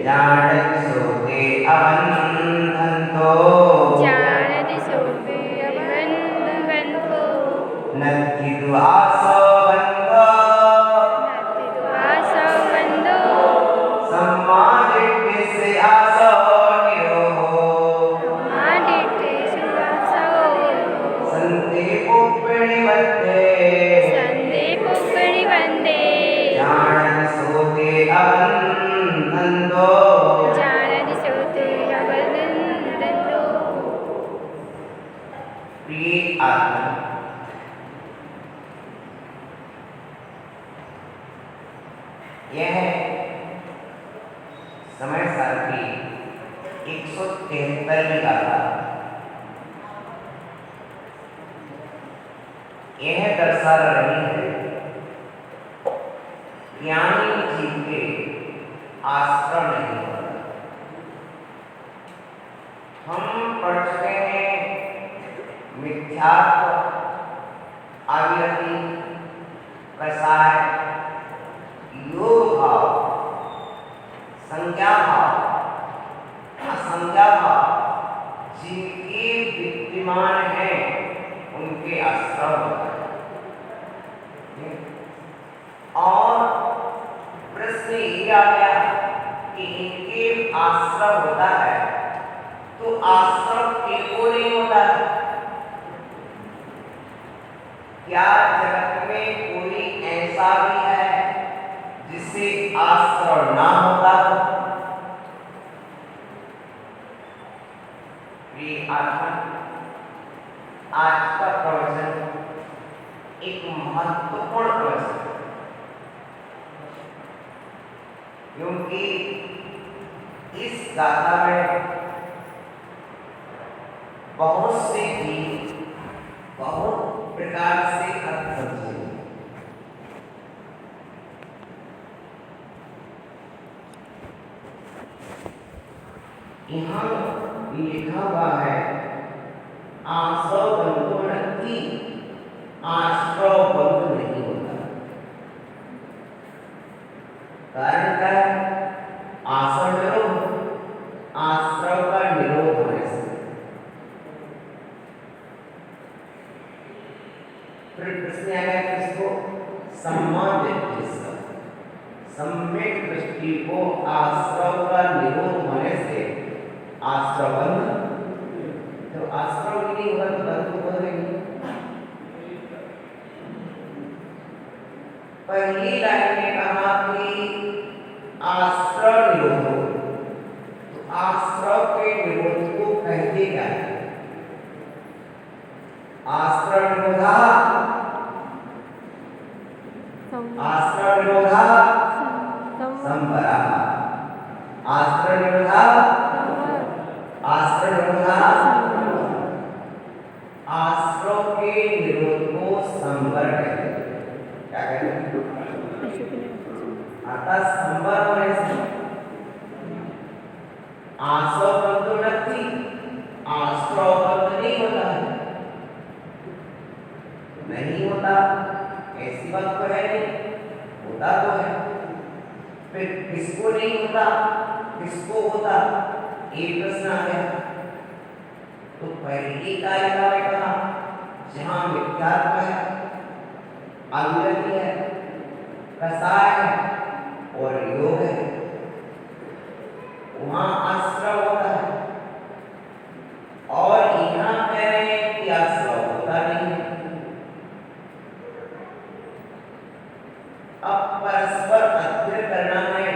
जान सोते अंधन तो प्रिय आत्मा, यह समय सारणी 173वीं गाथा। यह दर्शा रही है ज्ञानी जीव के आश्रम नहीं होता। हम पढ़ चुके हैं मिथ्यात्व, आविर्ति, कसाय, योग भाव, संज्ञा भाव, असंज्ञा भाव जिनके विद्यमान हैं उनके आश्रम होता है। और प्रश्न ये आ गया कि इनके आश्रम होता है तो आश्रम एको नहीं होता है। क्या जगत में कोई ऐसा भी है जिसे आश्रम ना होता हो? प्रिय आत्मा, आज का प्रवचन एक महत्वपूर्ण प्रवचन है, क्योंकि इस गाथा में बहुत से जीव बहुत प्रकार से अर्थ समझे। यहाँ लिखा हुआ है आश्रव बंधु नक्की, आश्रव बंधु नहीं होता। कारण क्या है? आश्रव निरोध, आश्रव का निरोध होने से। फिर प्रश्न आया किसको? सम्यक दृष्टि को आश्रव का निरोध होने से आश्रव बंध, तो आश्रव ही नहीं होगा तो बंधु हो गई। पहली लाइन में कहा कि आश्रव निरोध, तो आश्रव के निरोध को कहते क्या है? आश्रव निरोधा, आश्रव निरोधा संवरा, आश्रव निरोधा, आश्रव निरोधा, आश्रव के निरोध को संवर कहते हैं। क्या कहते हैं? अतः संवर होने से आश्रव बंधु नक्की, आश्रव बंध नहीं होता है, नहीं होता। ऐसी बात तो है नहीं, होता तो है। फिर किसको नहीं होता, किसको होता, एक प्रश्न आ गया। तो पहली कारिका में कहा जहां मिथ्यात्व है, आविर्ति है, कसाय है और योग है, वहां आश्रव होता है। और यहाँ कह रहे हैं कि आश्रव होता नहीं है। अब परस्पर अध्ययन करना है,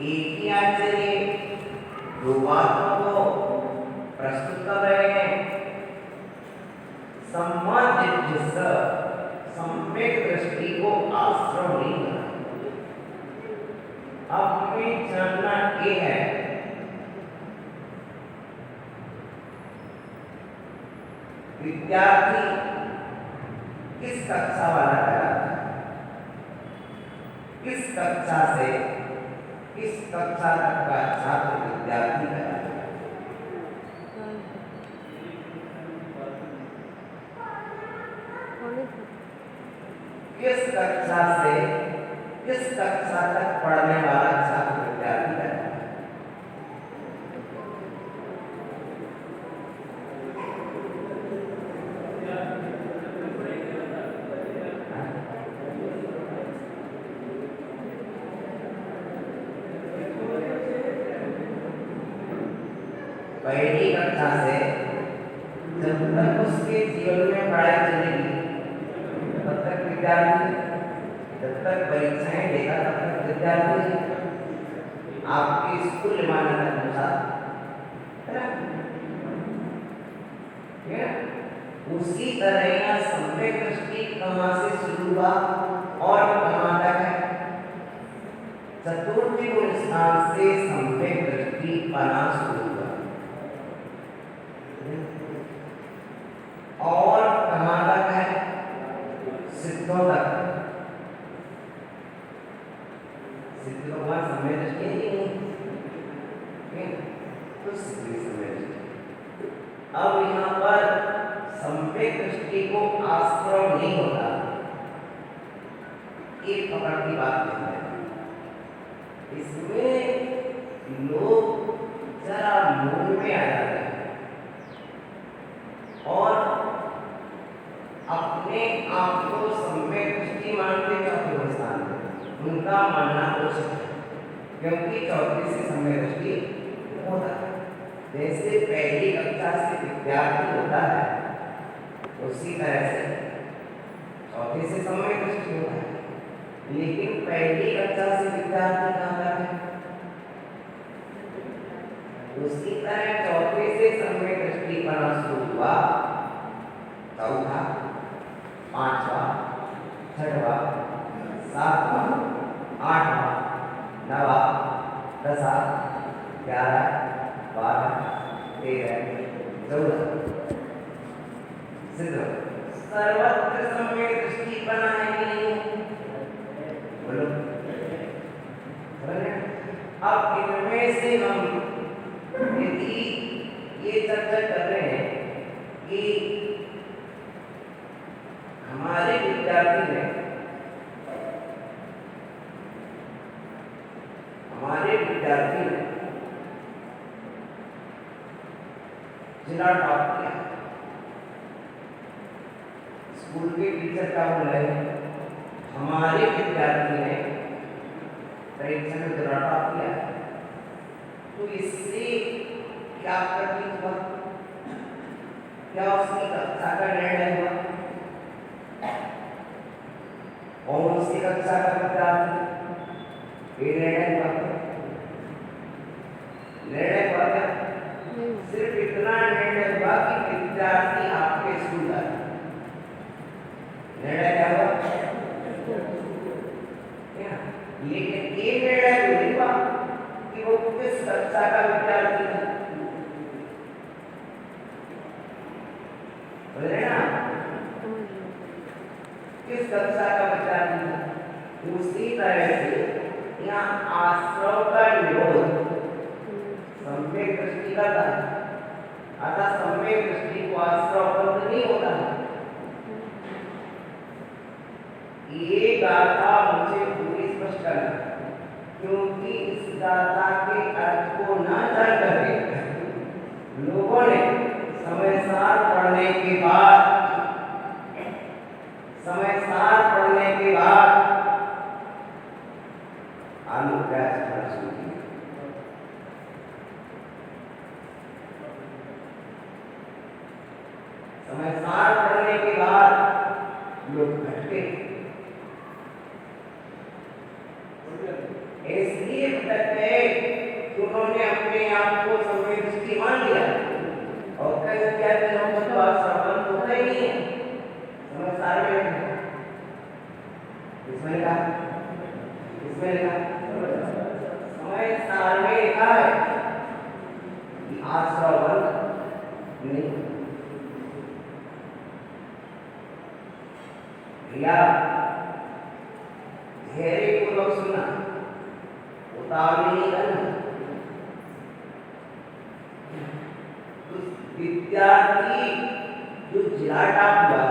एक ही आचार्य दो बातों को प्रस्तुत कर रहे हैं। सम्यक दृष्टि को आश्रम नहीं बना। अब हमें जानना ये है विद्यार्थी किस कक्षा वाला कराता है, किस कक्षा से किस कक्षा तक का छात्र विद्यार्थी कराता है। किस कक्षा से किस कक्षा तक पढ़ने वाला छात्र विद्यार्थी कराता है। पहली कक्षा से जब तक उसके जीवन में पढ़ाई चलेगी तब तक विद्यार्थी, जब तक परीक्षाएं देगा तब तक विद्यार्थी। आपके स्कूल मान्यता अनुसार है ना? उसी तरह यहाँ सम्यक दृष्टि कहाँ से शुरू हुआ और कहाँ तक है? चतुर्थी गुण स्थान से सम्यक दृष्टि बना शुरू हुआ और कहाँ तक है? सिद्धों तक। सिद्ध भगवान सम्यक दृष्टि नहीं, तो सिद्धि सम्यक दृष्टि। अब यहाँ पर सम्यक दृष्टि को आश्रम नहीं होता, एक पकड़ की बात नहीं है। इसमें लोग जरा मूड में आ जाते हैं और अपने आप को सम्यक दृष्टि मानते चौथे स्थान में। उनका मानना उचित है, क्योंकि चौथे से सम्यक दृष्टि होता है। जैसे पहली कक्षा से विद्यार्थी होता है, उसी तरह से चौथे से सम्यक दृष्टि होता है। लेकिन पहली कक्षा से विद्यार्थी कहाँ तक है? उसी तरह चौथे से सम्यक दृष्टि बना शुरू हुआ, चौथा, पांचवा, छठवा, सातवां, आठवां, नवा, 10, 11, 12, 13, 14 सिद्ध सर्वत्र सम्यक दृष्टि बना है। बोलो, अब इनमें से हम यदि ये चर्चा कर रहे हैं कि हमारे विद्यार्थी ने जिला टॉप किया, स्कूल के टीचर क्या बोल रहे हैं? हमारे विद्यार्थी ने परीक्षा में जिला टॉप किया, तो इससे क्या प्रतीत हुआ? क्या उसकी कक्षा का निर्णय हुआ? कौन सी कक्षा का विद्यार्थी ये निर्णय हुआ? निर्णय हुआ क्या? सिर्फ इतना निर्णय हुआ कि विद्यार्थी आपके स्कूल आए। निर्णय क्या हुआ? लेकिन ये निर्णय नहीं हुआ कि वो किस कक्षा का विद्यार्थी है। बोले ना, किस कक्षा का विद्यार्थी है। उसी तरह से यहाँ आश्रव का निरोध सम्यक दृष्टि करता है, अतः सम्यक दृष्टि को आश्रव बंद नहीं होता है। ये गाथा मुझे पूरी स्पष्ट करना, क्योंकि इस गाथा के अर्थ को न जान करके लोगों ने समय सार पढ़ने के बाद आलू प्याज खाना शुरू किया। समय सार पढ़ने के बाद लोग भटके, इसलिए भटके कि उन्होंने अपने आप को सम्यक दृष्टि मान लिया और कह दिया कि हम तो श्रवण होता ही नहीं है। समय सार में इसमें लिखा समय सार में लिखा है कि आश्रवण नहीं या धैर्य पूर्वक सुनना, उतावली नहीं करना। विद्यार्थी जो जिला टॉप हुआ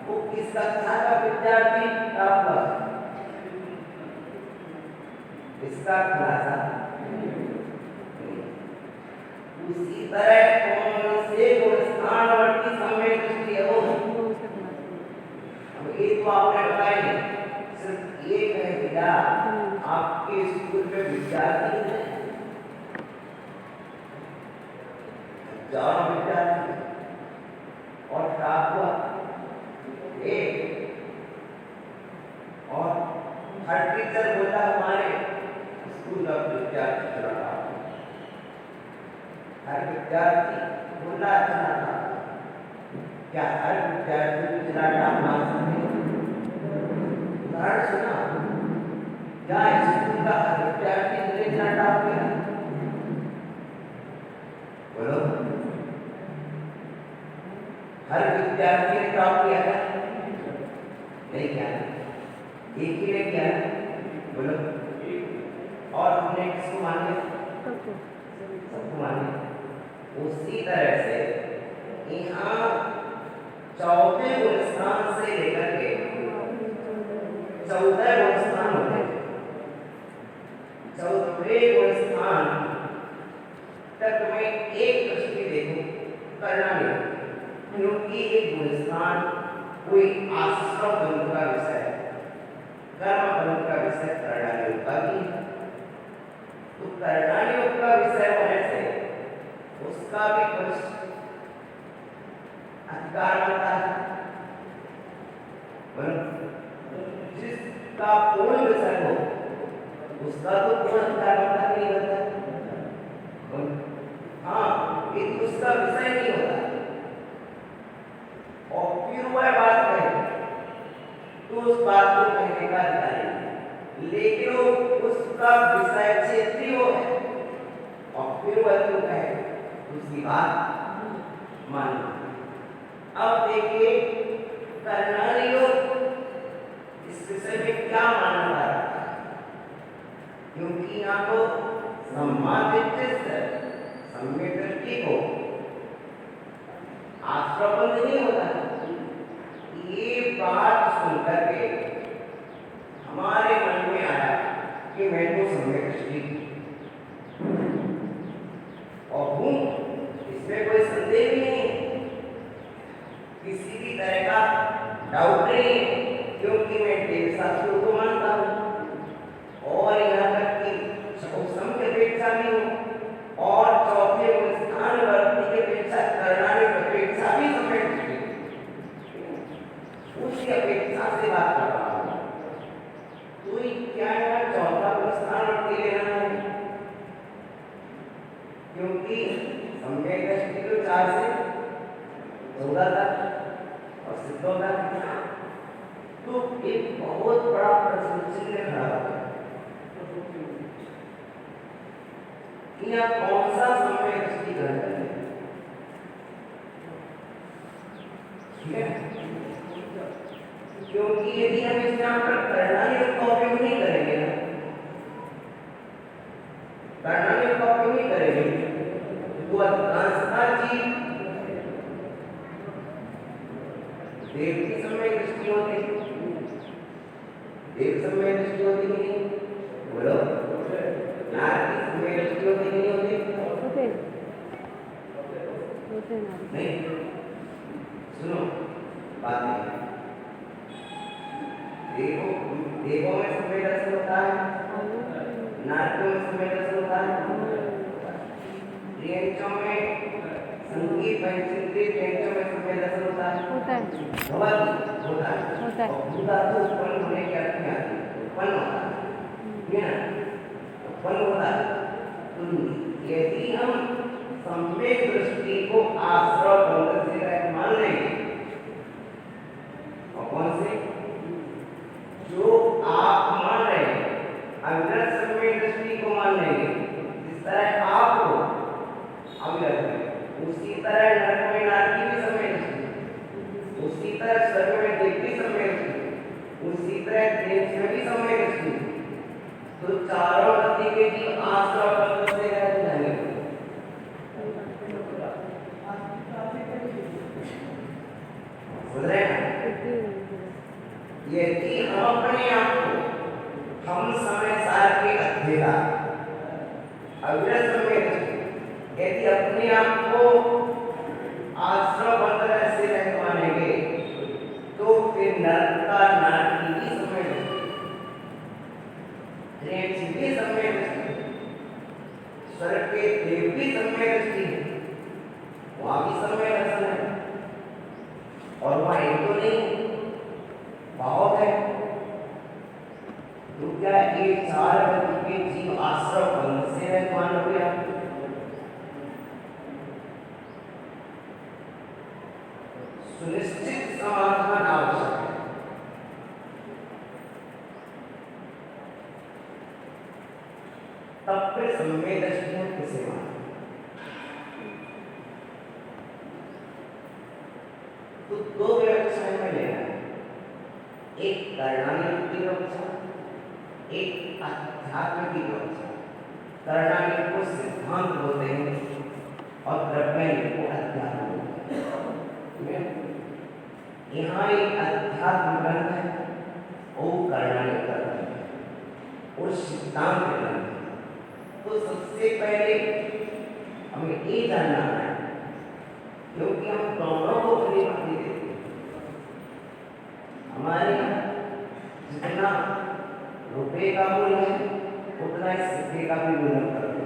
वो किस कक्षा का विद्यार्थी टॉप हुआ, इसका खुलासा। उसी तरह कौन से गुणस्थानवर्ती सम्यक दृष्टि है वो, अब ये तो आपने बताया नहीं, सिर्फ ये कह दिया आपके स्कूल में विद्यार्थी हैं, हजारों विद्यार्थी और टॉप हुआ एक, और हर टीचर बोला हमारे स्कूल का विद्यार्थी चला रहा, हर विद्यार्थी बोला चला रहा। क्या हर विद्यार्थी गुजरात आप मान सकते हैं? उदाहरण सुना, क्या स्कूल का हर विद्यार्थी गुजरात आप किया? बोलो, हर विद्यार्थी ने टॉप किया था? नहीं किया, एक ही ने किया। बोलो, और हमने किसको मान लिया? सबको मान लिया। उसी तरह से यहाँ चौथे गुणस्थान से लेकर के 14 गुणस्थान होते हैं। 14वें गुणस्थान तक में एक दृष्टि देखो करना नहीं, क्योंकि एक गुणस्थान कोई आश्रम बंध का विषय है, कर्म बंध का विषय करणायोग का भी है। तो करणायोग का विषय होने से उसका भी कुछ अधिकार बनता है। जिसका पूर्ण विषय हो उसका तो पूर्ण अधिकार बनता नहीं बनता। हाँ, ये उसका विषय नहीं होता। और फिर वह बात कहे तो उस बात को कहने का अधिकार नहीं, लेकिन वो उसका विषय क्षेत्रीय है और फिर वह जो कहे उसकी बात मान। अब देखिए कर्णायोग इस विषय में क्या माना जा रहा है, क्योंकि यहाँ तो सम्यक दृष्टि को आश्रबंध नहीं होता। ये बात सुनकर के हमारे मन में आया कि मैं तो सम्यक दृष्टि और हूँ, इसमें कोई संदेह भी नहीं, किसी भी तरह का डाउट नहीं, क्योंकि मैं देव शास्त्रों को मानता हूँ और यहाँ तक कि सम की अपेक्षा भी हूँ और चौथे स्थान वर्ती की अपेक्षा कर्णायोग की अपेक्षा भी समय उसकी अपेक्षा से बात कर रहा हूँ। तो क्या है, चौथा स्थान वर्ती लेना है, क्योंकि सम्यक दृष्टि को 4 से 14 तक और सिद्धों तक, तो एक बहुत बड़ा प्रश्न चिन्ह खड़ा होता है कि आप कौन सा सम्यक दृष्टि ग्रहण करें। ठीक है, क्योंकि यदि हम इस नाम पर कर्णायोग का उपयोग नहीं करेंगे ना, कर्णायोग का उपयोग नहीं करेंगे तो अधिकांशतः जीव देव की सम्यक दृष्टि होती, देव सम्यक दृष्टि होती कि नहीं? बोलो, नार की सम्यक दृष्टि होती कि नहीं होती? नहीं, सुनो बात नहीं। देवों में सम्यक दर्शन होता है, नारकियों में सम्यक दर्शन होता है, प्रियंचों में संगीत पंचेंद्रिय प्रियंचों में सम्यक दर्शन होता है, होता है। और भूधातु उत्पन्न होने के अर्थ में आती है, उत्पन्न होता है, उत्पन्न होता है। तो यदि हम सम्यक दृष्टि को आश्रव बंध से मान लेंगे, और कौन से जो आप मान रहे हैं अविरत सम्यक दृष्टि को मान लेंगे, जिस तरह आप हो अविरत में, उसी तरह नरक में नार की भी सम्यक दृष्टि, उसी तरह स्वर्ग में देव की सम्यक दृष्टि, उसी तरह देव में भी सम्यक दृष्टि। तो चारों गति के जीव आश्रव बंध से रह जाएंगे। बोल रहे हैं, यदि हम अपने आप को हम समय सार के अध्येता अविरत समय यदि अपने आप को आश्रम बंद से रह मानेंगे, तो फिर नरक का नार की भी समय भी समय स्वर्ग के देव भी समय दृष्टि, वहां भी समय दर्शन है और वहां एक तो नहीं बहुत है। तो क्या ये 4 गति के जीव आश्रम बंध से रह मान हो गया? सुनिश्चित समाधान आवश्यक है। तब फिर सम्यक दृष्टिकोण किसे माने? तो दो विवक्षाएं में लेना है, एक कर्णानियुक्त की विवक्षा, एक अध्यात्म की विवक्षा। कर्णानियुक्त को सिद्धांत बोलते हैं और द्रव्यानियुक्त को अध्यात्म बोलते हैं। यहाँ एक अध्यात्म ग्रंथ है और कर्णानियुक्त ग्रंथ है और सिद्धांत ग्रंथ है। तो सबसे पहले हमें ये जानना है, क्योंकि हम दोनों को बड़ी भांति देते हैं। हमारे यहाँ जितना रुपए का मूल्य है उतना ही सिक्के का भी मूल्य करते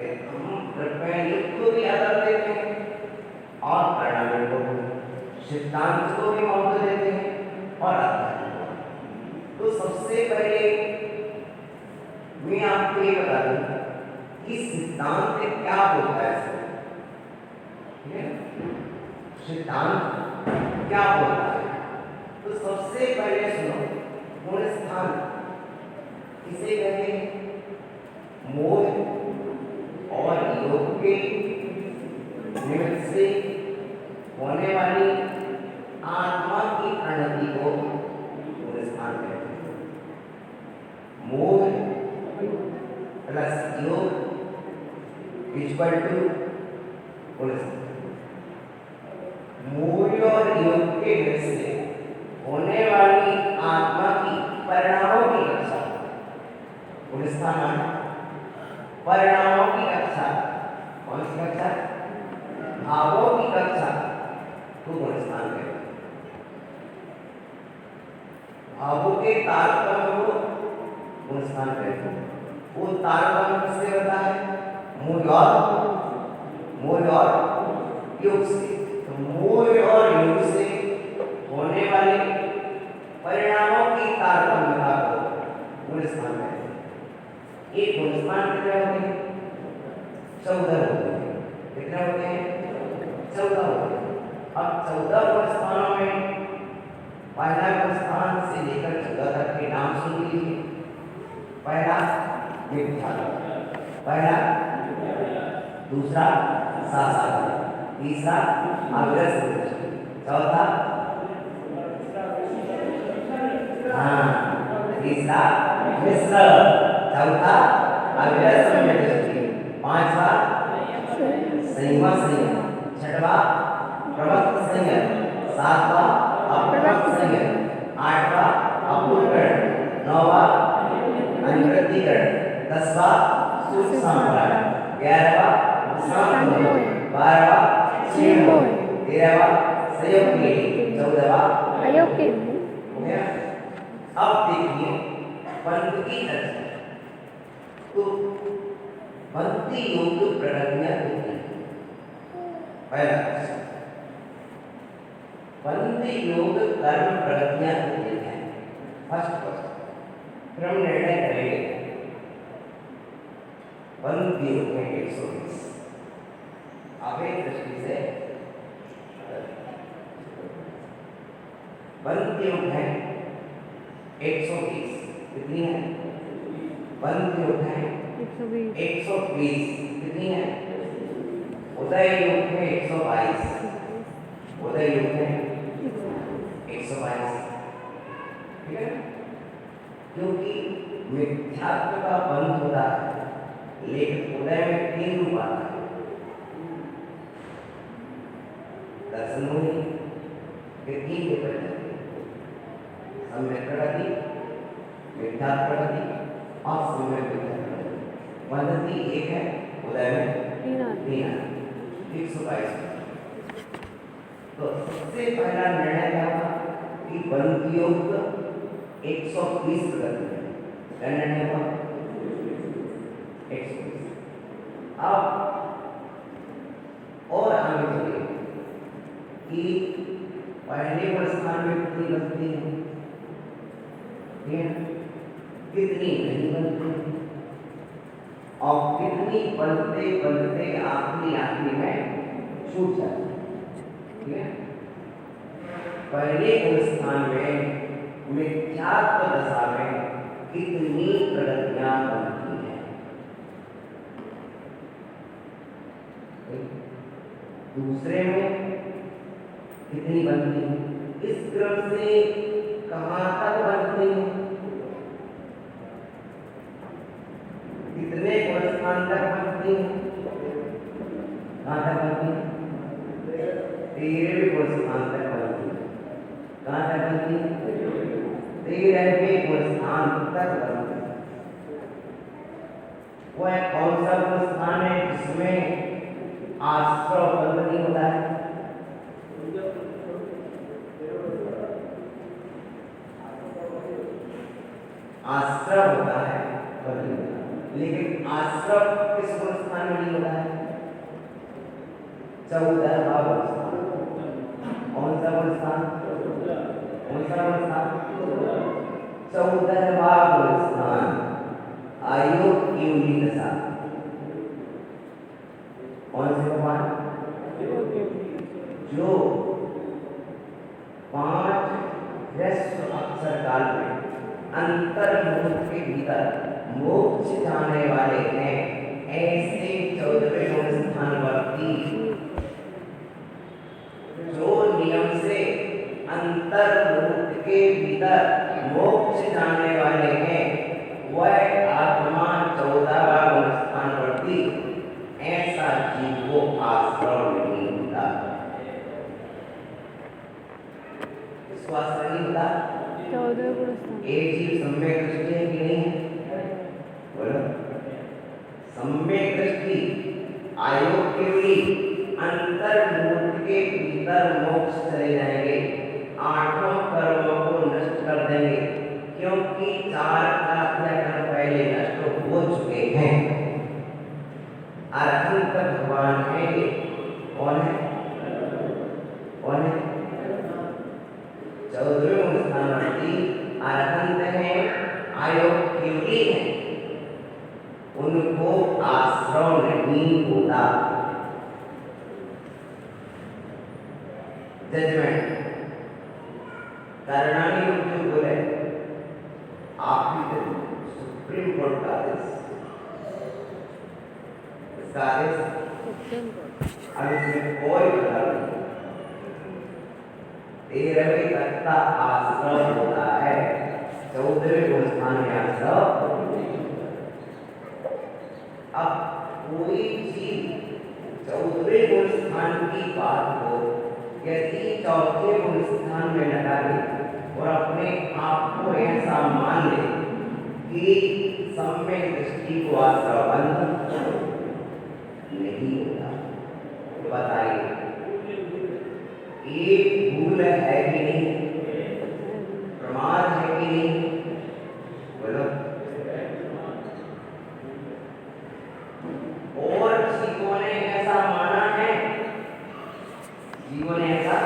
हैं। हम द्रव्यानियुक्त को भी आदर देते हैं और कर्णानियुक्त को भी, सिद्धांत को भी महत्व देते हैं और अध्यात्म को। तो सबसे पहले मैं आपको ये बता दूं कि सिद्धांत क्या होता है। सिद्धांत क्या होता है? तो सबसे पहले सुनो, गुण स्थान किसे कहते हैं? मोह और योग के निमित्त से होने वाली आत्मा की प्रणति को गुण स्थान कहते हैं। मोह प्लस योग इक्वल टू गुण स्थान। मोह और योग के निमित्त से होने वाली आत्मा की परिणामों की कक्षा, गुण स्थान परिणामों की कक्षा। कौन सी कक्षा? भावों की कक्षा को गुण स्थान कहते हैं। भावों के तारतम्य को गुण स्थान कहते हैं। वो तारतम्य किससे होता है? मूल और योग से। तो मूल और योग से होने वाले परिणामों की तारतम्यता को गुण स्थान कहते हैं। एक गुण स्थान कितने होते हैं? 14 होते हैं। कितने होते हैं? 14 होते हैं। अब 14 गुण स्थानों में पहला गुण स्थान से लेकर 14 तक के नाम सुन लीजिए। पहला मिथ्या, पहला, दूसरा सासार, तीसरा अग्रस, चौथा तीसरा मिश्र, चौथा अग्रस, पांचवा संयम, छठवा प्रवक्त संयम, सातवा अप्रवक्त संयम, आठवा अपूर्वकरण, नौवा अनुवृत्तिकरण, 10वां सूक्ष्म संप्रदाय, 11वां सांख्य, 12वां श्रीमोह, 13वां संयोग, 14वां अयोग्य। हो गया। अब देखिए पंथ की चर्चा। तो पंथी योग प्रगतियां होती हैं। पहला पंथी योग कर्म प्रगतियां होती हैं। फर्स्ट क्रम निर्णय करेंगे। पंथी योग में 120 आवेग दृष्टि से पंथी योग है 120। कितनी है? पंथी योग है 120। कितनी है? उदय योग है 122। उदय योग है 122। ठीक है? क्योंकि मिथ्यात्व का बंध होता है, लेकिन उदय में 3 रूप आता है। दर्शन मुनि के 3 के परिचय, सम्यक प्रगति, मिथ्यात्व प्रगति और सम्यक प्रगति। पद्धति एक है, उदय में 3 122। तो सबसे पहला निर्णय क्या था कि पंथी योग 120 प्रगति है। क्या निर्णय हुआ? 120। अब और आगे चलिए कि पहले वर्ष स्थान में कितनी बनती है, कितनी नहीं बनती, और कितनी बनते बनते आखिरी में छूट जाती है। ठीक है। पहले गुण स्थान में मिथ्यात्व दशा में कितनी प्रगतियां बनती हैं? दूसरे में कितनी बनती है? इस क्रम से कहां तक बनती है? कितने गुण स्थान तक बनती है? कहां तक बनती है? 13वें गुण स्थान तक बनती है। कहां तक बनती है? 13वें गुण स्थान तक बनती है। वह कौन सा गुण स्थान है जिसमें आश्रव बंद नहीं होता है? आश्रव होता है लेकिन आश्रव किस गुण स्थान में नहीं होता है? 14वां गुण स्थान। कौन सा गुण स्थान? कौन सा गुण स्थान? 14वां गुण स्थान अयोग्य दशा। कौन से भगवान? जो 5 ह्रस्व अक्षर काल में अंतर्मुख के भीतर मोक्ष जाने वाले हैं, ऐसे 14वें गुण स्थान वर्ती जो नियम से अंतर्मुख के भीतर मोक्ष जाने वाले हैं, वह आत्मा 14वां गुण स्थान वर्ती ऐसा जीव को आश्रय नहीं होता। इसको आश्रय नहीं होता। एक जीव सम्यक दृष्टि है कि नहीं है? बोलो। सम्यक दृष्टि अयोग्य हुई अंतर्मुख के भीतर मोक्ष चले जाएंगे, 8 कर्मों को नष्ट कर देंगे, क्योंकि 4 का क्रियाकर्म पहले नष्ट हो चुके हैं। अरहंत भगवान है ये। कौन है? कौन है? 14वें गुण स्थान वर्ती अरहंत है, अयोग्य है, उनको आश्रय नहीं होता। जजमेंट करणानी लोग जो बोले आखिरी सुप्रीम कोर्ट का आदेश, इसका आदेश अब इसमें कोई बदलाव नहीं। 13वें तक का आश्रय होता है, 14वें गुण स्थान में आश्रय। अब कोई जीव 14वें गुण स्थान की बात को यदि 4थे गुण स्थान में लगा ले और अपने आप को ऐसा मान ले कि सम्यक दृष्टि को आश्रय बंद नहीं होता, बताइए एक भूल है कि नहीं? प्रमाद है कि नहीं? बोलो। और जीवों ने ऐसा माना है, जीवों ने ऐसा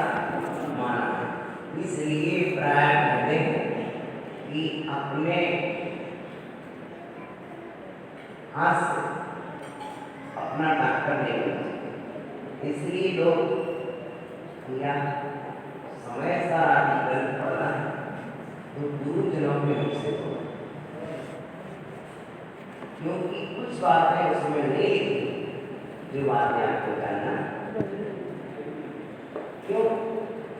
माना है, इसलिए प्राय कहते हैं कि अपने हाथ से अपना डॉक्टर नहीं बना। इसलिए लोग या समय सारा आर्टिकल पढ़ना है तो दूर जनों में मुझसे क्योंकि कुछ बातें उसमें नहीं लिखी जो बातें आपको जानना। क्यों?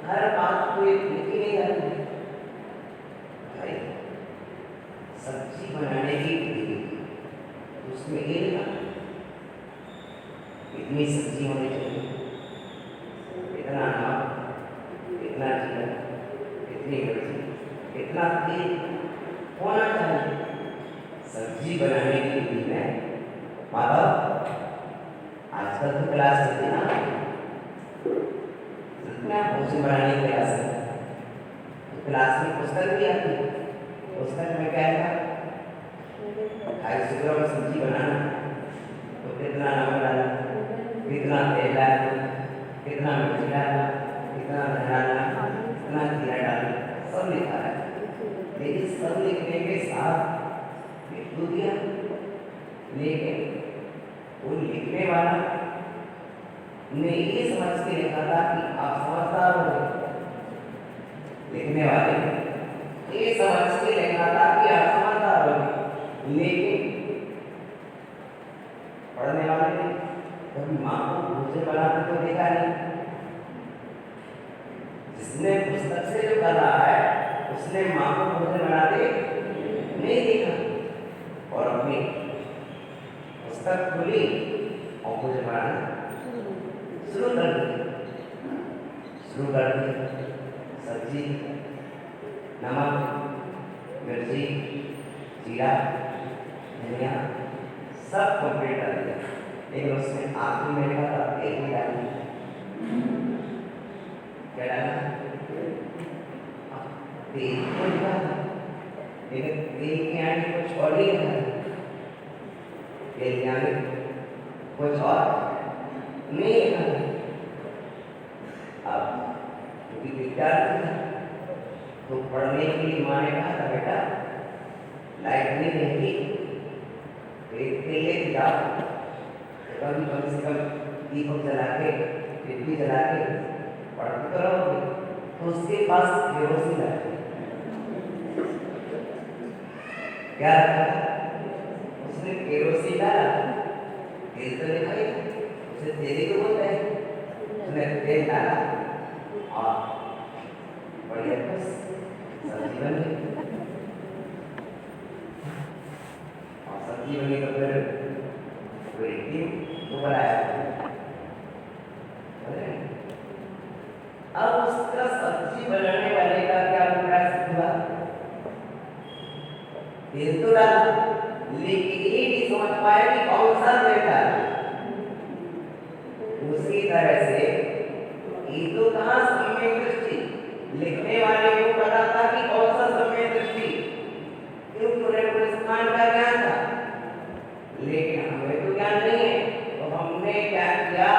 हर बात को एक लिखी नहीं जाती। भाई सब्जी बनाने की उसमें ये लिखा इतनी सब्जी होनी चाहिए, इतना नमक, इतना जीरा, इतनी मिर्ची, इतना तेल होना चाहिए। सब्जी बनाने की विधि में माधव आजकल तो क्लास होती है ना, इतना भोजन बनाने की क्लास है, तो क्लास में पुस्तक भी आती है। पुस्तक में क्या है? 250 ग्राम सब्जी बनाना तो कितना नमक डालना, कितना तेल डालना, कितना मिर्ची डालना, कितना डालना, कितना जीरा डालना, सब लिखा है। लेकिन सब लिखने के साथ लिख तो दिया, लेकिन वो लिखने वाला ने ये समझ के लिखा था कि आप समझदार हो, लिखने वाले ये समझ के लिखा था कि आप समझदार हो, लेकिन पढ़ने वाले ने कभी माँ को भोजन बनाते तो देखा नहीं। जिसने पुस्तक से जो कर रहा है उसने माँ को भोजन बनाते नहीं देखा, और अपनी पुस्तक खुली और भोजन बनाना शुरू कर दी। सब्जी, नमक, मिर्ची, जीरा, धनिया सब कंप्लीट कर दिया, लेकिन उसमें आखिरी में लिखा था तेल भी डाली। क्या डाला? तेल को लिखा था, लेकिन तेल के आगे कुछ और ही लिखा था। तेल के आगे कुछ और नहीं लिखा था। अब क्योंकि विद्यार्थी था तो पढ़ने के लिए माँ ने कहा था, बेटा लाइट नहीं रहेगी, देखते लेके जाओ, कभी कम से कम दीपक जला के टिप्पी जला के पढ़ते करोगे। तो उसके पास केरोसिन है, क्या उसने केरोसिन डाला, तेल तो लिखा ही, उसे तेल तो बोलते हैं, उसने तेल डाला और बढ़िया बस सब्जी बन गई। और सब्जी बनी तो फिर कोई टीम को बनाया। अब उसका सब्जी बनाने वाले का क्या प्रयास हुआ? तेल तो डाला, लेकिन ये नहीं समझ पाया कि कौन सा तेल डाला। उसी तरह से ये तो कहाँ सम्यक दृष्टि, लिखने वाले को पता था कि कौन सा सम्यक दृष्टि, क्योंकि उन्हें पुरस्कार का ज्ञान था, लेकिन हमें तो ज्ञान नहीं है। तो हमने क्या किया?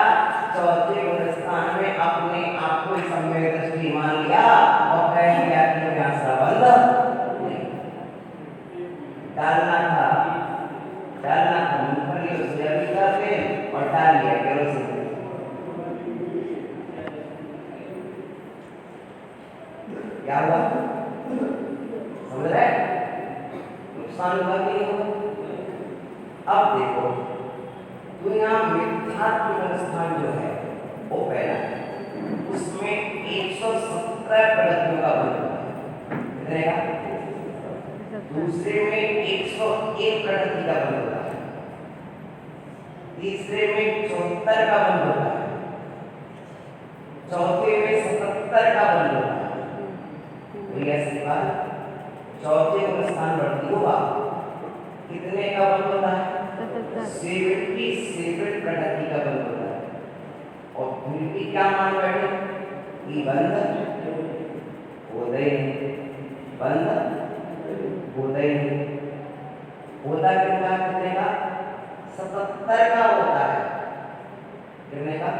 चौथे पुरस्कार में अपने आप को सम्यक दृष्टि मान लिया और कह दिया कि मैं संबंध डालना था मूंगफली और सोयाबीन का तेल और डाल लिया केरोसिन। क्या हुआ? समझ रहे? नुकसान हुआ कि नहीं हुआ? अब देखो, तो यहाँ मिथ्यात्व अनुष्ठान जो है वो पहला है, उसमें 117 प्रगतियों का बल होता है। दूसरे में 101 प्रगति का बल होता है, तीसरे में 74 का बल होता है, चौथे में 77 का बल होता है। चौथे स्थान बढ़ती होगा, कितने का बल होता है? 77 प्रगति का बल होता है। और फिर भी क्या मान बैठे कि बंद होता कितने का? 77 का होता है। कितने का?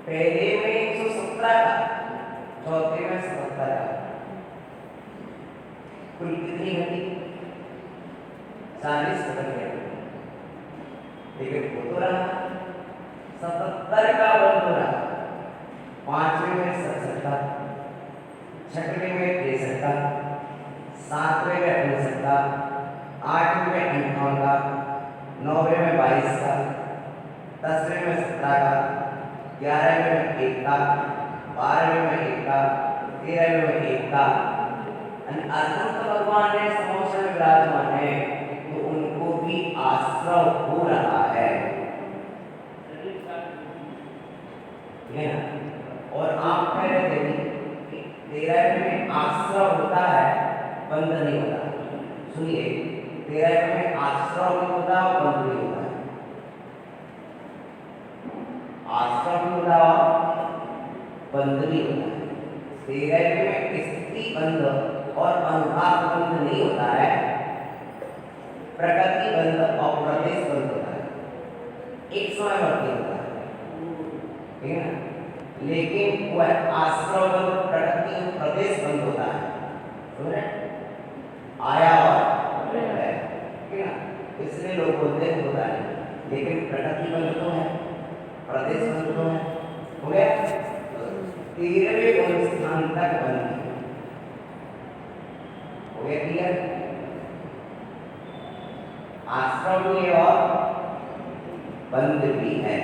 पहले में 117 का, चौथे में 77 का, कुल कितनी घटी? 40 घटी। लेकिन वो तो रहा 77 का बल हो रहा, पांचवें में 67 का, छठवें में 63 का, सातवें में 59 का, आठवें में 58 का, नौवें में 22 का, 10वें में 17 का, 11वें में 1 का, 12वें में 1 का, 13वें में 1 का। अनंत भगवान ने समोसे में विराजमान है तो उनको भी आश्रव हो रहा है, और आप कह रहे थे कि 13वें में आश्रव होता है, बंद नहीं होता। सुनिए, 13वें में आश्रव भी होता है और बंद भी होता है। आश्रव भी होता है और बंद भी होता है। 13वें में स्थिति बंद और अनुभाग बंद नहीं होता है, प्रकृति बंद और प्रदेश बंद होता है, एक समय वर्ती होता है, ठीक है ना? लेकिन वह आश्रव बंद, प्रकृति और प्रदेश बंद होता है, आया और ठीक है ना? इसलिए लोग बोलते हैं होता नहीं। लेकिन प्रकृति बंध तो है, प्रदेश बंध तो है। हो गया 13वें गुण स्थान तक बंध हो गया। क्लियर? आश्रम में और बंध भी है।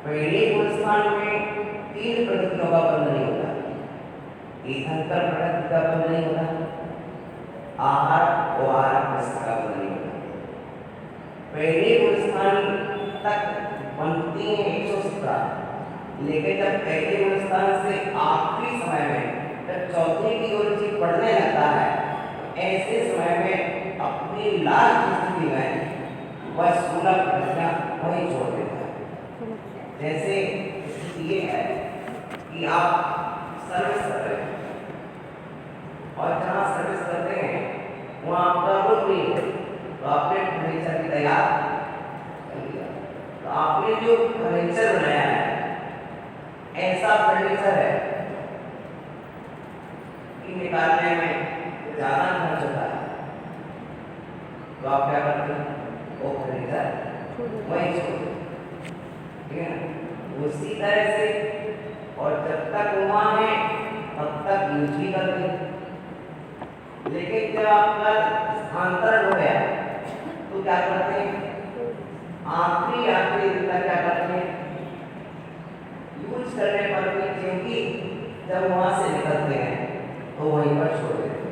पहले गुण स्थान में 3 प्रकृतियों का बंध नहीं होता। तीर्थंकर प्रकृति का बंध नहीं होता, आहार और आहार का बंध नहीं होता। पहले गुण स्थान तक बनती है 117, लेकिन जब पहले गुण स्थान से आखिरी समय में जब चौथे की ओर से पढ़ने लगता है, तो ऐसे समय में अपनी लास्ट स्थिति में वह 16 प्रकृतियां वहीं छोड़ देता है। जैसे ये है कि आप सर्विस कर रहे हैं और जहाँ सर्विस करते हैं वहाँ आपका रुक नहीं है, तो आपने फर्नीचर की तैयार कर लिया, तो आपने जो फर्नीचर बनाया है ऐसा फर्नीचर है कि निकालने में ज़्यादा खर्च होता है, तो आप क्या करते हैं? वो फर्नीचर वहीं छोड़ देते, ठीक है ना? उसी तरह से और जब तक वहाँ है तब तक यूज भी करते हैं, लेकिन जब आपका स्थानांतरण हो गया तो क्या करते हैं? आखिरी दिन तक क्या करते हैं? यूज करने पर भी क्योंकि जब वहाँ से निकलते हैं तो वहीं पर छोड़ देते हैं।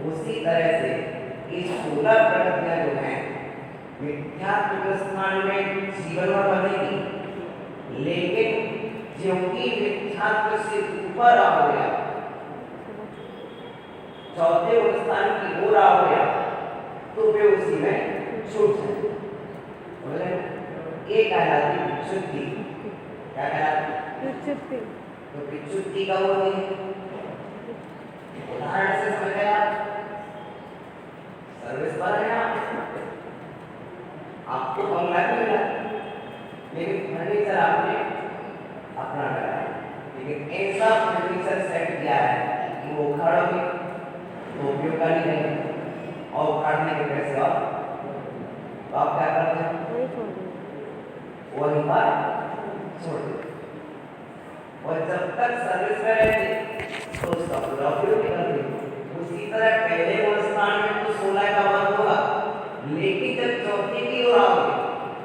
उसी तरह से ये 16 प्रकृतियाँ जो हैं मिथ्यात्व स्थान में जीवन में बनेगी, लेकिन क्योंकि मिथ्यात्व से ऊपर आ गया, चौथे स्थान की ओर आ गया, तो वे उसी में छूट जाए। ये कहलाती विच्युति। क्या कहलाती? विच्युति। तो विच्युति का वो नहीं, उदाहरण से समझ गया। सर्विस पर है आपको बंगला भी मिला, लेकिन फर्नीचर आपने अपना लगाया, लेकिन ऐसा फर्नीचर सेट किया है कि वो उखाड़ भी तो उपयोग का नहीं है, और उखाड़ने के पैसे और तो आप क्या करते हैं? वही पर छोड़ देते। और जब तक सर्विस में रहती तो उसका पूरा उपयोग करते। उसी तरह पहले वो स्थान में तो 16 का बंद होगा, लेकिन जब चौथे की ओर आओगे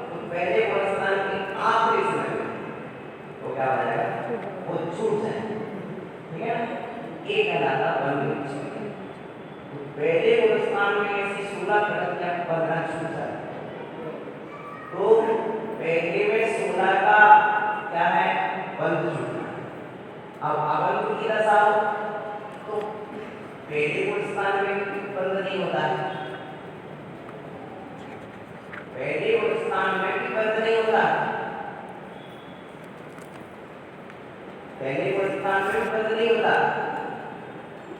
तो पहले वो स्थान के आखिरी समय में तो क्या हो जाएगा? वो छूट जाएगा, ठीक है ना? एक कहलाता बंद। तो पहले वो स्थान में ऐसी 16 प्रकृतियां बनना छूट जाए, तो पहले में 16 का क्या है? बंद छूटना। अब आगंतुक की दशा हो तो पहले वो स्थान में बंद नहीं होता है, पहले वो स्थान में भी बंद नहीं होता, पहले वो स्थान में भी बंद नहीं होता।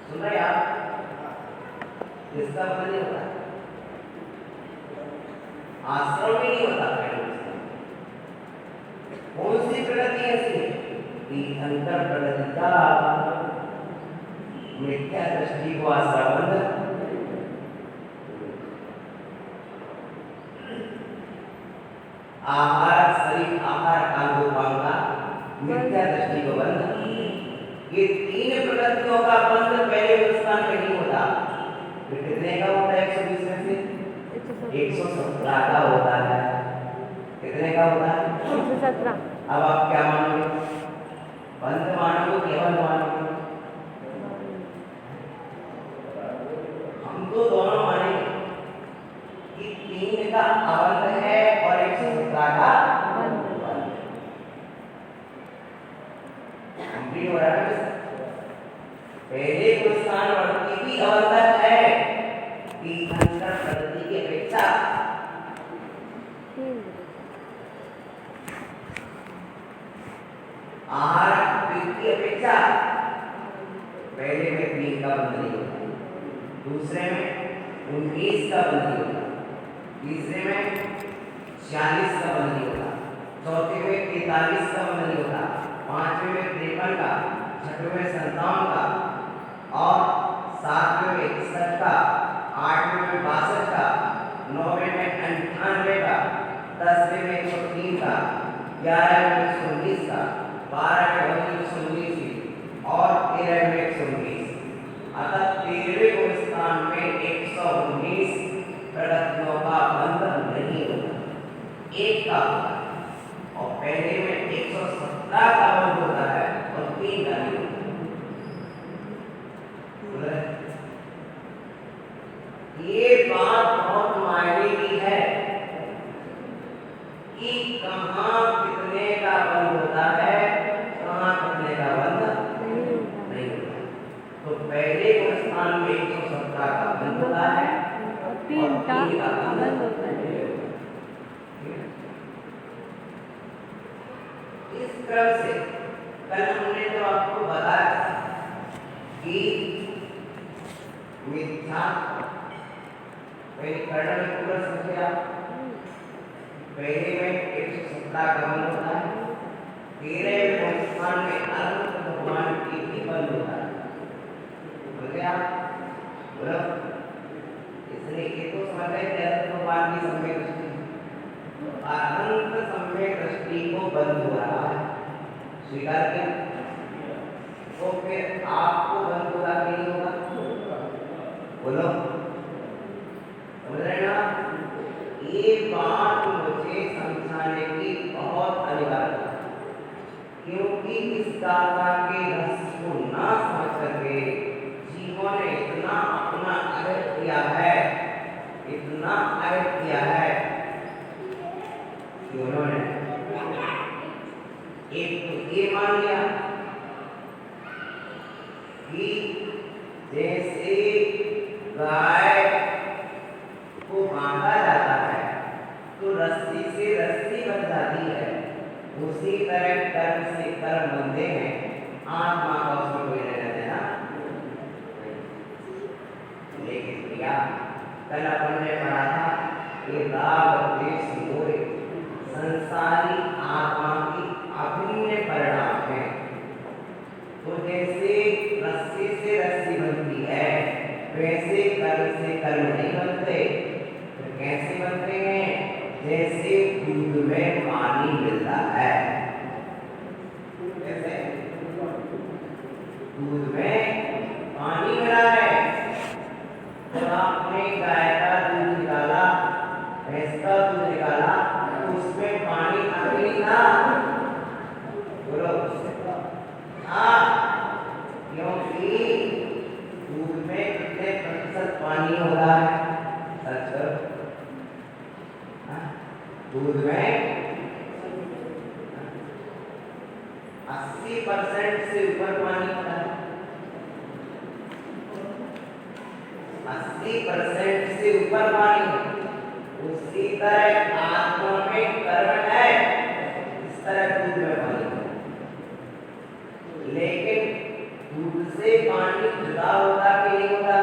सुन रहे आप? किसका बंद नहीं होता? आश्रम में नहीं होता। कौन सी प्रकृति ऐसी है कि अंतर प्रकृति का मिथ्या दृष्टि को आश्रम बंध, आहार शरीर आहार का मिथ्या दृष्टि को बंध, ये 3 प्रकृतियों का बंध पहले स्थान में नहीं होता। फिर कितने का होता है? 120 में से 117 का होता है। कितने का होता है? 117। अब आप क्या मानोगे? बंध मानोगे कि अबंध मानोगे? हम तो दोनों मानेंगे कि 3 का अबंध है और 117 का बंध है। कंप्लीट हो रहा है। पहले को स्थान वर्ती भी अबंध है कि अंतर प्रकृति की अपेक्षा आहार की अपेक्षा पहले में 3 का बंध नहीं होता, दूसरे में 19 का बंध नहीं होता, तीसरे में 46 का बंध नहीं होता, चौथे में 43 का बंध नहीं होता, पांचवें में 53 का, छठवें में 57 का, और 7वें में 61 का, 8वें में 62 का, 9वें में 11 में 119 का, 12 में वही 119 की और 13 में 119, अतः 13वें गुण स्थान में 119 प्रगतियों का बंध नहीं होता, एक का होता है, और पहले में 117 का बंध होता है और 3 का नहीं होता। ये बात बहुत मायने की है कि कहाँ कितने का बंध होता है, कहाँ कितने का बंध नहीं होता। तो पहले गुण स्थान में 117 का बंध होता है और 3 का बंध होता है। इस क्रम से कल हमने तो आपको बताया कि मिथ्या कर्णन पूरा समझे आप, पहले में 117 का बंध होता है, 13वें स्थान में अनंत भगवान की भी बंध होता है। बोले आप बोलो, इसलिए ये तो समझ रहे थे अनंत भगवान की सम्यक दृष्टि, अनंत सम्यक दृष्टि को बंद हो रहा है, स्वीकार किया, तो फिर आपको बंद होगा कि नहीं होगा? बोलो, समझ रहे ना? ये बात मुझे समझाने की बहुत अनिवार्य है, क्योंकि इस गाथा के रहस्य को ना समझ करके जीवों ने इतना अपना अहित किया है, इतना अहित किया है कि उन्होंने एक तो ये मान लिया कि जैसे गाय को बांधा जाता है तो रस्सी से रस्सी बंध जाती है, उसी तरह कर्म से कर्म बंधे हैं, आत्मा का उसमें कोई लेना देना। लेकिन क्या कल अपन ने पढ़ा था कि राग द्वेष मोह संसारी आत्मा की अभिन्न परिणाम है। तो जैसे रस्सी से रस्सी बनती है, वैसे कर्म से कर्म नहीं बनते, तो कैसे बनते हैं? जैसे दूध में पानी मिलता है, जैसे दूध में पानी मिला है, जब आपने गाय का दूध निकाला, भैंस का दूध निकाला, तो उसमें पानी अभी नहीं था, बोलो हाँ, क्योंकि दूध में कितने प्रतिशत पानी होता है? सच करो, दूध में 80% से ऊपर पानी होता है, 80% से ऊपर पानी। उसी तरह आत्मा में कर्म है, इस तरह दूध में पानी है, लेकिन दूध से पानी जुदा होता कि नहीं होता?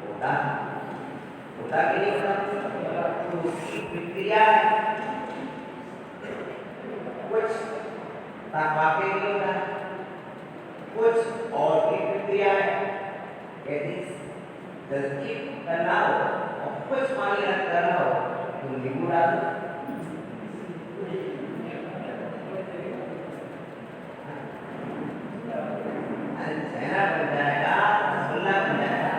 होता, होता कि नहीं होता? तो उसकी प्रक्रिया है, कुछ तापाके नहीं होता, कुछ और की प्रक्रिया है। यदि जल्दी करना हो और कुछ पानी रख करना हो तो नींबू डाल दो, छेना बन जाएगा, रसगुल्ला बन जाएगा,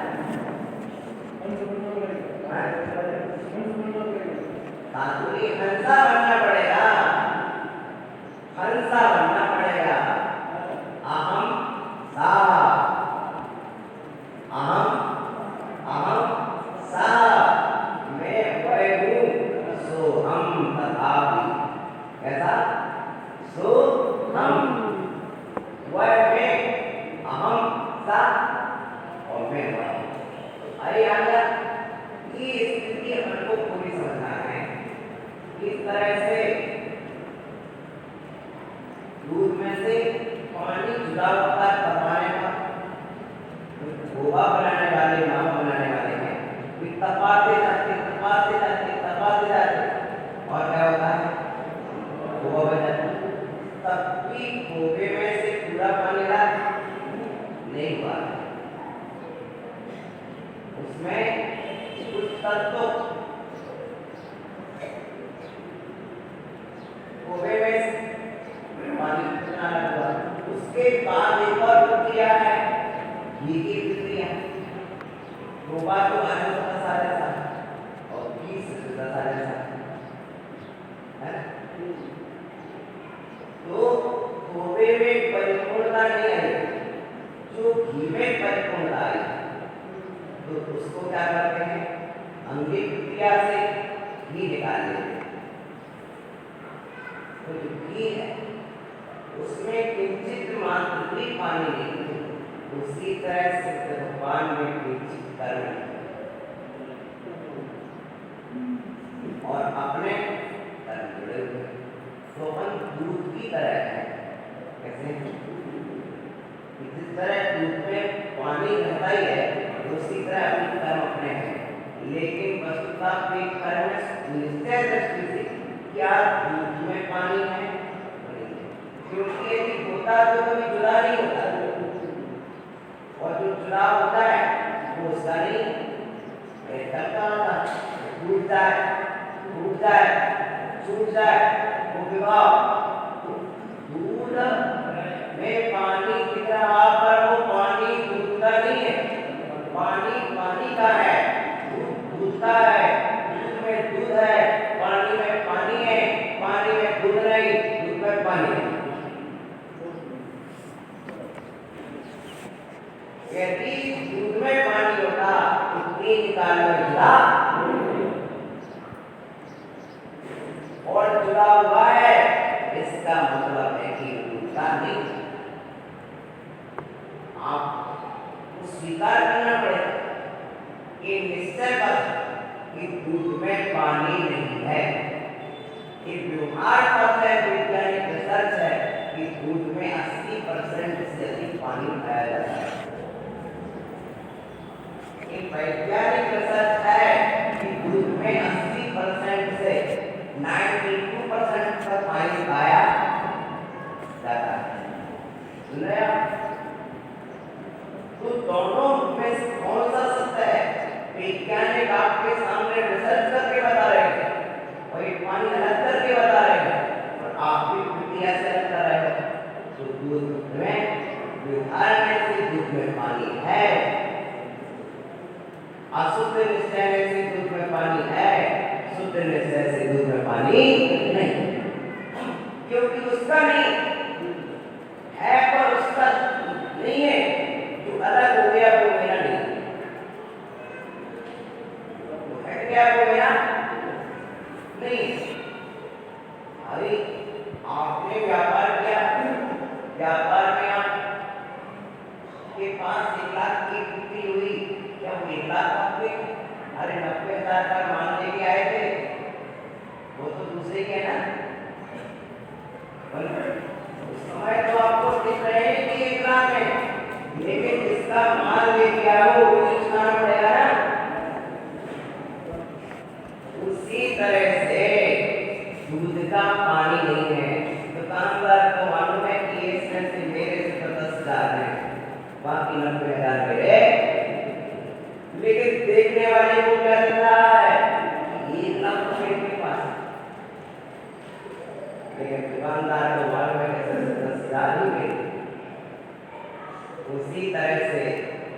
तांदूरी हंसा बनना पड़ेगा, हंसा बनना पड़ेगा। अहम सा, अहम अहम सा, मैं वह हूँ, सो हम तथापि, कैसा? सो हम, वह मैं, अहम सा और मैं वह। अरे यार, ये स्थिति अपन को पूरी समझना है। इस तरह से दूध में से पानी जुदा होता है तपाने पर, गोवा बनाने वाले, मावा बनाने वाले हैं, वे तपाते जाते तपाते जाते तपाते जाते, और क्या होता है? गोवा बन जाता है। तब भी गोबे में से पूरा पानी नहीं हुआ, उसमें कुछ तत्व को आंतरिक प्रक्रिया से घी निकाल लेते हैं। तो जो घी है उसमें किंचित मात्र भी पानी नहीं, उसी तरह से भगवान में किंचित कर्म और अपने कर्म जुड़े हुए। तो हम दूध की तरह है, कैसे जिस तरह दूध में पानी रहता ही है उसी तरह अपने कर्म अपने हैं। लेकिन वस्तुतः एक कर्म निश्चय दृष्टि से क्या दूध में पानी है, क्योंकि यदि होता तो कभी जुड़ा नहीं होता, और जो जुड़ा होता है वो उसका नहीं चलता होता, टूट जाए टूट जाए छूट जाए वो विभाव। दूध में पानी दिख रहा पर वो पानी दूध का नहीं है, पानी पानी का है, दूध दूध का है, दूध में दूध है, पानी में पानी है, पानी में दूध नहीं, दूध में पानी है। यदि दूध में पानी होता तो 3 काल में जुड़ा और जुड़ा हुआ है, इसका मतलब है कि दूध का नहीं। आपको स्वीकार करना पड़ेगा कि निश्चय बात कि दूध में पानी नहीं है। ये व्यवहार पथ है, वैज्ञानिक रिसर्च है कि दूध में 80% से अधिक पानी पाया जाता है। वैज्ञानिक रिसर्च है कि दूध में 80% से 92% तक पानी पाया जाता है। सुन रहे आप? तो दोनों में से कौन सा सत्य है? वैज्ञानिक आपके सामने रिसर्च करके बता रहे हैं और ये पानी अलग करके बता रहे हैं और आप भी प्रक्रिया से अलग कर रहे हो। तो दूध में व्यवहार से दूध में पानी है, अशुद्ध निश्चय से दूध में पानी है, शुद्ध निश्चय से दूध में पानी नहीं, क्योंकि उसका नहीं है पर उसका नहीं है, जो अलग हो गया वो मेरा नहीं, वो हट गया वो मेरा नहीं। अरे आपने व्यापार किया, व्यापार में आपके पास 1 लाख की बिक्री हुई, क्या वो 1 लाख आपके? अरे 90,000 का मान लेके आए थे, वो तो दूसरे के ना, उस समय तो आपको दिख रहे हैं कि 1 लाख है, लेकिन जिसका माल लेके आया वो बेचना पड़ेगा ना। उसी तरह से दूध का पानी नहीं है। दुकानदार को मालूम है कि ये से मेरे से 10,000 है, बाकी 90,000 मेरे, लेकिन देखने वाले को क्या लग रहा है कि 1 लाख रुपए के पास, लेकिन दुकानदार को मालूम है कि 10,000 ही मिले। उसी तरह से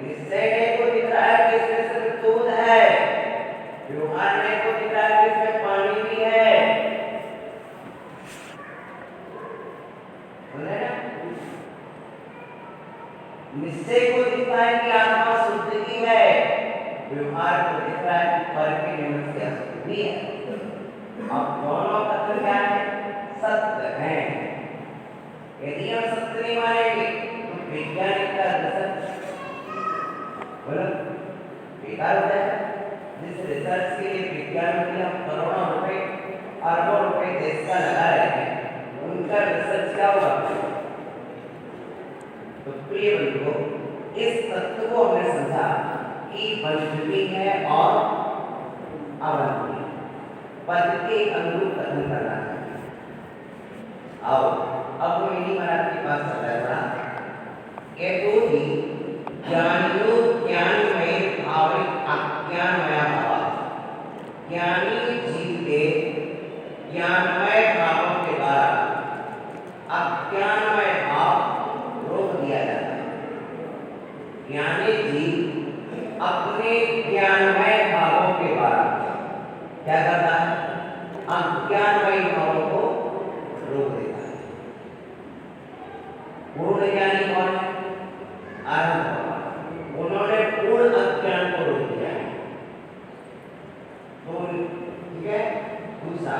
निश्चय को दिख रहा है कि इसमें सिर्फ दूध है, व्यवहार को दिख रहा है कि इसमें पानी भी है। निश्चय को दिखता है कि आत्मा शुद्ध की है, व्यवहार को दिख रहा है कि पर के निमित्त से अशुद्ध भी है। अब दोनों तत्व क्या है? सत्य है। यदि हम सत्य नहीं मानेंगे तो वैज्ञानिक का रिसर्च बोलो बेकार हो जाएगा। जिस रिसर्च के लिए विज्ञान के हम करोड़ों रुपए अरबों रुपए देश का लगा रहे हैं, उनका रिसर्च क्या होगा? तो प्रिय बंधुओं, इस तत्व को हमने समझा कि बंध भी है और अबंध भी, पद के अनुरूप कथन करना चाहिए। आओ अब वो इन्हीं महाराज के पास चल रहा है कि तो ही ज्ञानियों ज्ञानमय भाविक अज्ञानमय भाव, ज्ञानी जीव के ज्ञानमय भावों के द्वारा अज्ञानमय भाव रोक दिया जाता है। ज्ञानी जीव अपने ज्ञानमय भावों के द्वारा क्या करता है? अज्ञानमय भावों को रोक देता है। पूर्ण ज्ञानी कौन है? आरंभ, उन्होंने पूर्ण अज्ञान को रोक दिया है। पूछा,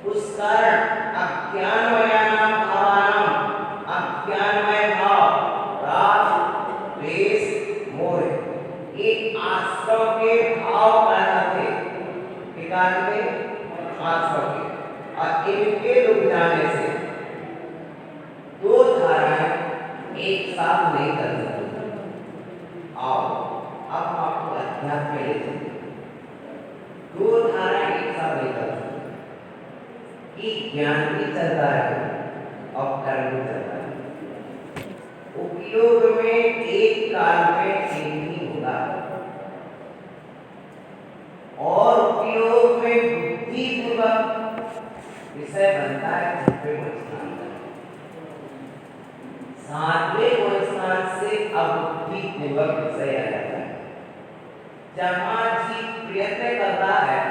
उस कारण अज्ञानमयानां भावानां, अज्ञानमय भाव राग द्वेष मोह ये आश्रव के भाव कहलाते, कहलाते आश्रव के, और इनके डूब जाने से दो धाराएं एक साथ नहीं कर सकती। आओ अब हम आपको अध्यात्म में ले चलते, दो धाराएं एक साथ नहीं कर सकती कि ज्ञान भी चलता है और कर्म भी चलता है। उपयोग में एक काल में एक ही होगा और उपयोग में बुद्धिपूर्वक विषय बनता है छठवें गुणस्थान का। सातवें गुणस्थान से अबुद्धिपूर्वक विषय आ जाता है। जहाँ जीव प्रयत्न करता है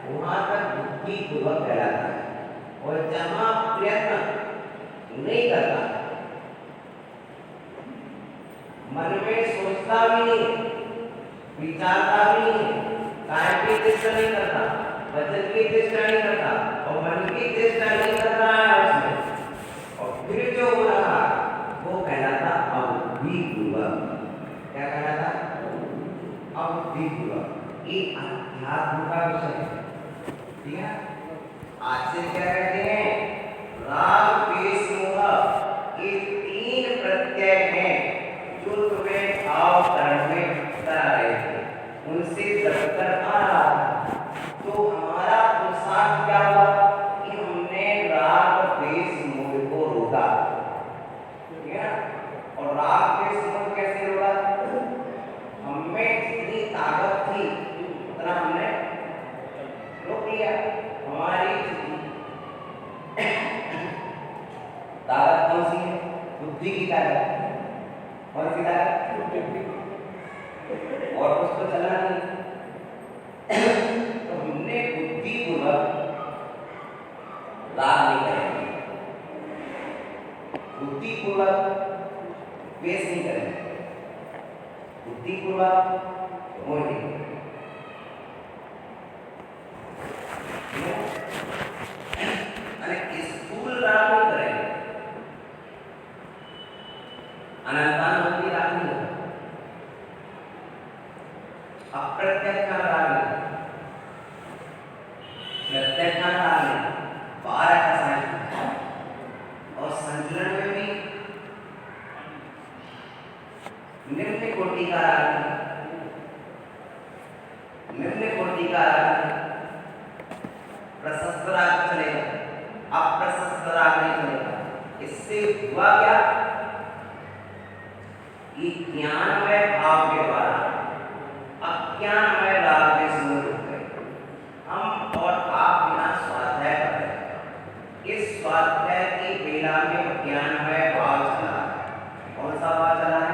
वहां तक बुद्धिपूर्वक कहलाता है, और जहाँ प्रयत्न नहीं करता, मन में सोचता भी नहीं, विचारता भी नहीं, काय की चेष्टा नहीं करता, वचन की चेष्टा नहीं करता और मन की चेष्टा नहीं कर रहा है उसमें, और फिर जो हो रहा वो कहलाता अबुद्धिपूर्वक। क्या कहलाता? अबुद्धिपूर्वक। ये अध्यात्म का विषय है, ठीक है। आज से क्या कहते हैं? राग द्वेष मोह ये तीन प्रत्यय हैं जो तुम्हें भाव करण में करा रहे थे, उनसे दबकर आ रहा था। तो हमारा पुरुषार्थ क्या हुआ कि हमने राग द्वेष मोह को रोका, ठीक है ना। और राग द्वेष मोह कैसे रोका? हमें जितनी ताकत थी उतना हमने रोक लिया। हमारी ताकत कौन सी है? बुद्धि की ताकत। कौन सी ताकत? और उसको चलना नहीं। तो हमने बुद्धिपूर्वक राग नहीं करेंगे, बुद्धिपूर्वक द्वेष नहीं करेंगे, बुद्धिपूर्वक मोह नहीं करेंगे। स्थूल राग नहीं करेंगे, अनंतानुगति राग नहीं होगा, अप्रत्यक्ष राग नहीं, प्रत्यक्ष राग नहीं, 12 का संतुलन। और संतुलन में भी निम्न कोटि का राग नहीं, निम्न कोटि का राग नहीं, प्रशस्त राग चलेगा, अप्रशस्त राग नहीं चलेगा। इससे हुआ क्या कि ज्ञानमय भाव के द्वारा अज्ञानमय राग में समूह हो गए। हम और आप बिना स्वाध्याय कर रहे हैं। इस स्वाध्याय की बेला में ज्ञानमय भाव चला है। कौन सा भाव चला है?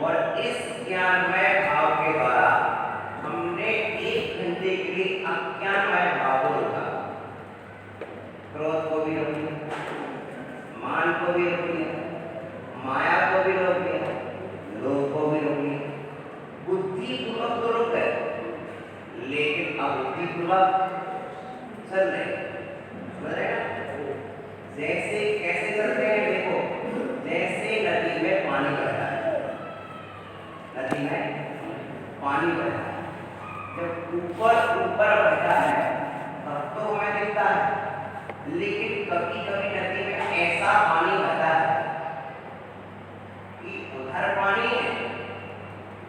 और इस ज्ञानमय भाव के द्वारा हमने 1 घंटे के लिए अज्ञानमय भाव को रोका। क्रोध को भी रोक लिया, मान को भी रोक लिया, माया को भी रोक लिया, लोभ को भी रोक लिया। बुद्धिपूर्वक तो रोक गए, लेकिन अबुद्धिपूर्वक चल रहे। समझ रहे हैं? जैसे कैसे चलते हैं? देखो, जैसे नदी में पानी बहता है, नदी में पानी बहता है, जब ऊपर ऊपर बहता है तब तो हमें दिखता है, लेकिन कभी कभी नदी में ऐसा पानी बहता है कि उधर पानी है,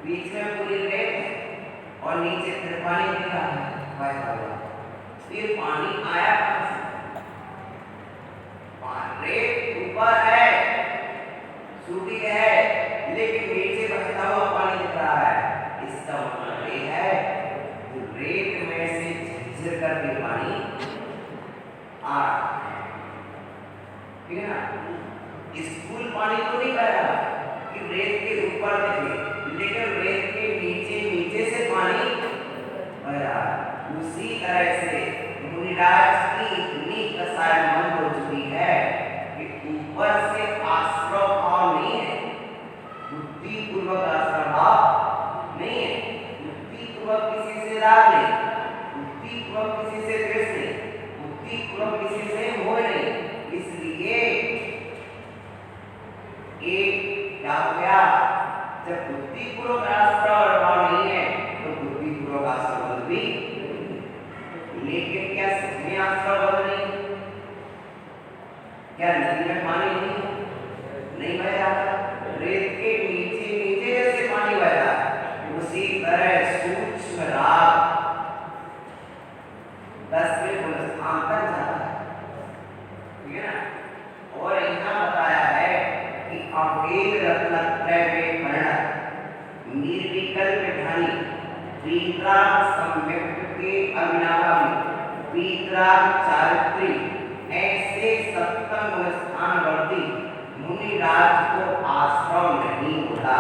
बीच में पूरी रेत है और नीचे फिर पानी दिख रहा है बहता हुआ। फिर पानी आया कहां से? रेत ऊपर है, सूखी है, लेकिन नीचे बहता हुआ पानी दिख रहा है। इसका मतलब ये है कि रेत में से झिरझिर करके पानी आ रहा है, ठीक है ना। स्थूल पानी तो नहीं बह रहा कि रेत के ऊपर दिखे, लेकिन रेत के नीचे नीचे से पानी बह रहा है। उसी तरह से मुनिराज की इतनी कसायमंद हो चुकी है कि ऊपर से आश्रव भाव नहीं है, बुद्धिपूर्वक आश्रव भाव नहीं है। बुद्धिपूर्वक किसी से राग नहीं, बुद्धि लेकिन क्या सच में आश्रव बन रही है? क्या नदी में पानी नहीं बह रहा? रेत के नीचे नीचे जैसे पानी बह रहा है, उसी तरह सूक्ष्म राग 10वें गुणस्थान तक जाता है, ठीक है ना। और यहाँ बताया है कि अभेद रत्नत्रय में परिणत निर्विकल्प ध्यानी वीतराग सम्यक्त के अविनाभावी वीतराग चारित्री ऐसे सप्तम गुणस्थान वर्ती मुनिराज को आश्रम नहीं होता,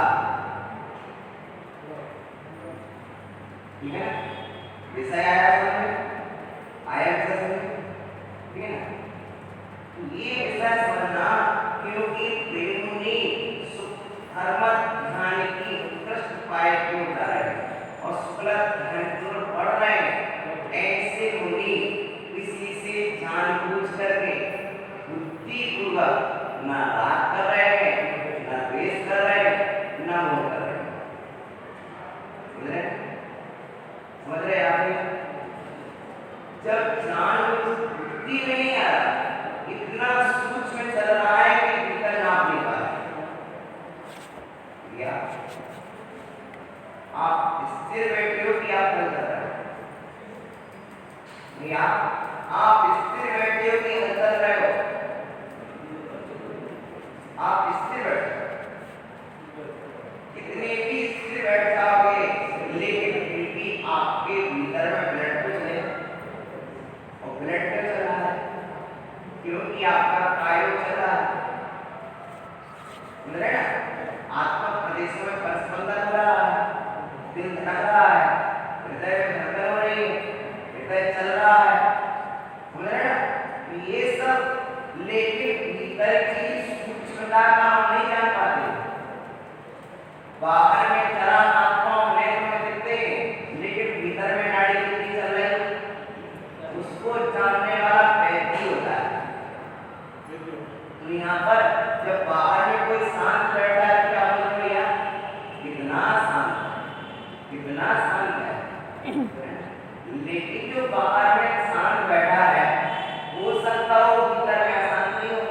ठीक है। विषय आया समझ, आया विषय समझ, ठीक है ना। ये विषय समझना, क्योंकि प्रेमुनि धर्म ध्यान की उत्कृष्ट उपाय के उदाहरण और शुक्ल ध्यान जो पढ़ रहे हैं, ऐसे मुनि किसी से जानबूझ करके बुद्धिपूर्वक ना राग कर रहे हैं, ना द्वेष कर रहे हैं, ना मोह कर रहे हैं। समझ रहे आप? जब जानबूझ बुद्धि में नहीं आ रहा, इतना सूक्ष्म चल रहा है कि भीतर नाप नहीं पा रहे, आप स्थिर बैठे हो कि आप चल रहे हो? आप स्थिर बैठे हो कि चल रहे हो? आप स्थिर बैठे, कितने भी स्थिर बैठ जाओगे, लेकिन फिर भी आपके भीतर में ब्लड तो चले, और ब्लड तो चल रहा है क्योंकि आपका कायो चल रहा है, समझ रहे ना। आत्मा प्रदेशों में स्पंदन हो रहा है, दिल धड़क रहा है, हृदय में धड़कन हो रही है, हृदय चल रहा है, समझ रहे ना। ये सब लेकिन भीतर की सूक्ष्मता का हम नहीं जान पाते। बाहर में चला आत्मा नेत्र में दिखते हैं, लेकिन भीतर में नाड़ी कितनी चल रही है, उसको जानने वाला व्यक्ति होता है। तो यहाँ पर जब बाहर में कोई शांत बैठा है, क्या बोल रही है? कितना शांत, कितना शांत है। लेकिन जो बाहर में शांत बैठा है, हो सकता हो भीतर में अशांत नहीं हो,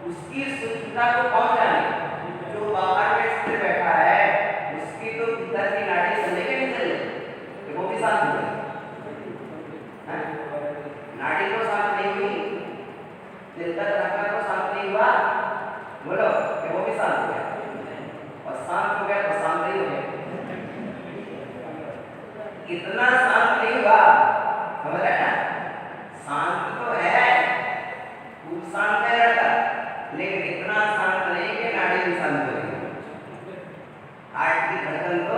उसकी सूक्ष्मता को कौन जाने? जो बाहर में स्थिर बैठा है, उसकी तो भीतर की नाड़ी चले कि नहीं चले, तो वो भी शांत हो गई। नाड़ी तो शांत नहीं हुई, दिल का धड़कन तो शांत नहीं हुआ, बोलो कि वो भी शांत हो गया, और शांत हो गया तो शांत नहीं हो गया, इतना शांत नहीं हुआ, समझ रहे ना। शांत तो है, खूब शांत है लड़का, लेकिन इतना शांत नहीं कि नाड़ी भी शांत हो गई, हार्ट की धड़कन तो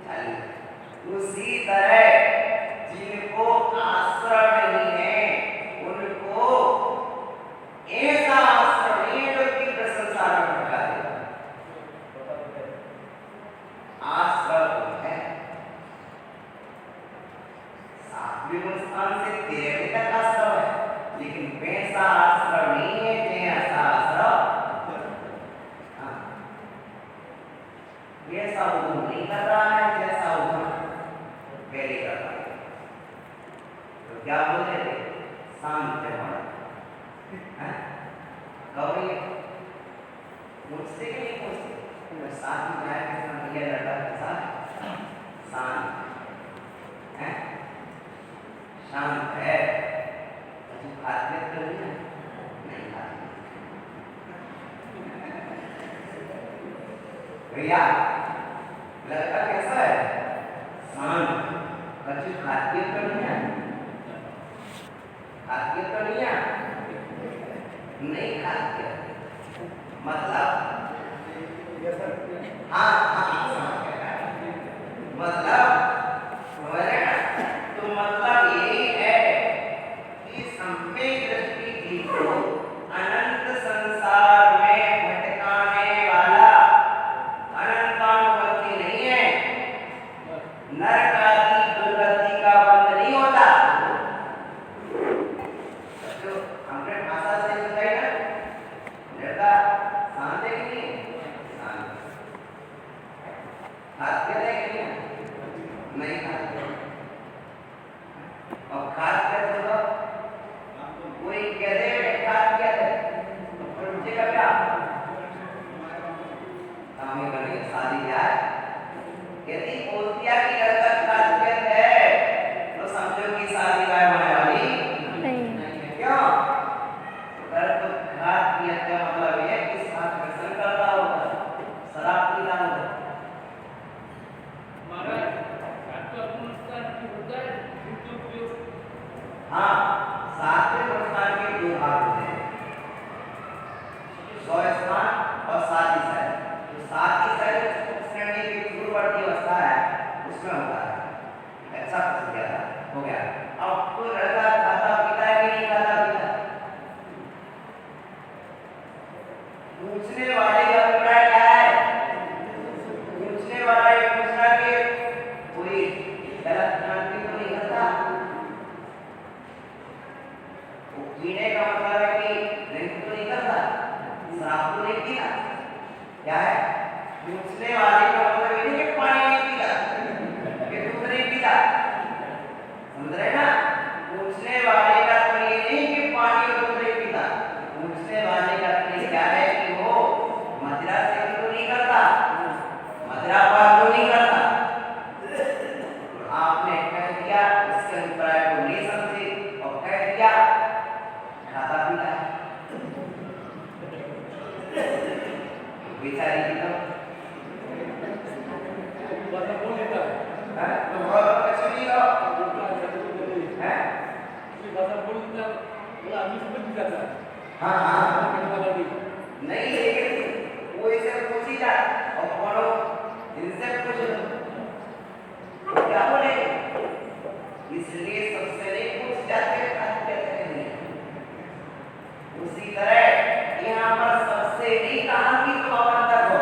चालू। उसी तरह जिनको आश्रय नहीं है, उनको ऐसा आश्रय नहीं है जो तीव्र संसार में भटका दे। आश्रय है 7वें गुणस्थान से 13वें तक आश्रय है, लेकिन वैसा आश्रय नहीं है जैसा आश्रय वैसा उधम नहीं कर रहा है, जैसा उधम पहले कर रहा है। तो क्या बोल रहे थे? शांत है, कभी पूछते कि नहीं पूछते? तो साथ ही जाए के साथ भैया लड़का के साथ शांत है, शांत है, तो खाते तो नहीं खाते भैया। लड़का कैसा है? शांत, कछु खाते तो नहीं है, खाते तो नहीं है, नहीं खाते, मतलब हाँ मतलब तो मतलब यही है कि सम्यक दृष्टि जीव को अनंत संसार में भटकाने वाला अनंतानुवर्ती नहीं है, नरक आदि दुर्गति का बंध नहीं होता। तो हमने भाषा से बताई ना, लड़का शांत है कि नहीं? शांत, खाते है कि नहीं? नहीं खाते। और खास कैसे होगा? कोई कह दे खास क्या है और मुझे का क्या हमें करने शादी यार यदि पोतिया की लड़का खासियत है तो समझो कि शादी होने वाली नहीं है। क्यों? अगर तो खासियत का मतलब है कि साथ व्यसन करता होगा, शराब पीता होगा। हाँ, सातवें प्रस्थान के दो भाग होते हैं, स्वस्थान और साथी साय। तो साथी साय जो श्रेणी की पूर्ववर्ती अवस्था है उसमें होता है। अच्छा पूछ गया था, हो गया। अब तो लड़का खाता पीता है कि नहीं खाता पीता? पूछने वाले का अभिप्राय क्या है? पूछने वाला ये पूछना कि कोई गलत क्रांति तो नहीं करता। पीने का मतलब है कि ड्रिंक तो नहीं करता, शराब तो नहीं पीता। क्या है? पूछने वाले का मतलब ये नहीं कि पानी नहीं पीता, कि दूध नहीं पीता। समझ रहे ना? पूछने वाले का तो ये नहीं कि पानी और दूध नहीं पीता। पूछने वाले का तो क्या है कि वो मदिरा सेवन तो नहीं करता, मदिरा पान तो नहीं करता। आपने कह दिया, उसके अभिप्राय को नहीं समझे और कह दिया खाता पीता है। बेचारी की तो बोल देता है तो बहुत कुछ नहीं हो है बोला आदमी समझ जाता है। हाँ हाँ नहीं लेकिन वो इसे पूछी जा और बोलो इनसे पूछो क्या बोलेंगे, इसलिए सबसे नहीं पूछ जाते कहते नहीं। उसी तरह यहाँ पर सबसे नहीं कहा कि तुम अवंतर हो,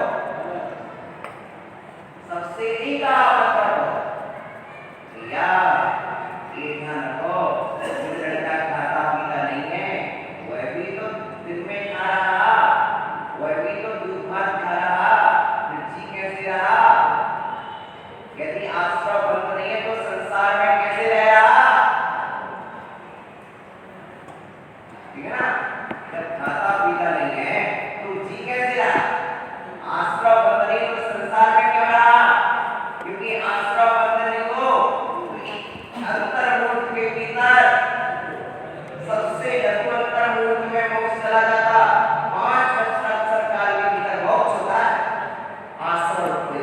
सबसे नहीं कहा अवंतर हो। यार ये ध्यान रखो, जो लड़का खाता पीता नहीं है वह भी तो दिन में खा रहा, वह भी तो दूध भात खा रहा, फिर जी कैसे रहा? यदि आश्रय बंद नहीं है तो संसार में कैसे रह रहा? ठीक है ना? जब खाता पीता नहीं है तो जी कैसे रहा? आश्रय बंद नहीं तो संसार में क्यों रहा? क्योंकि आश्रय बंद नहीं हो अंतर्मुख के भीतर सबसे लघु अंतर्मुख में मोक्ष चला जाता। 5 अक्षर काल के भीतर मोक्ष होता है आश्रय रुकते।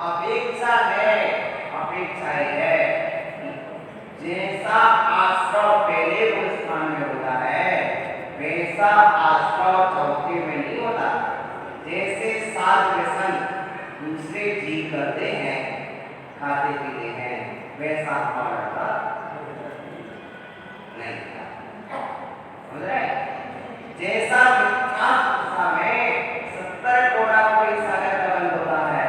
अपेक्षा है, अपेक्षा है जैसा आश्रय पहले वो स्थान में होता है वैसा आश्रय चौथे में नहीं होता। जैसे सात व्यसन दूसरे जीव करते हैं, खाते पीते हैं, वैसा हमारा नहीं था। समझ रहे? जैसा मिथ्या में 70 कोड़ा कोई सागर का बंद होता है,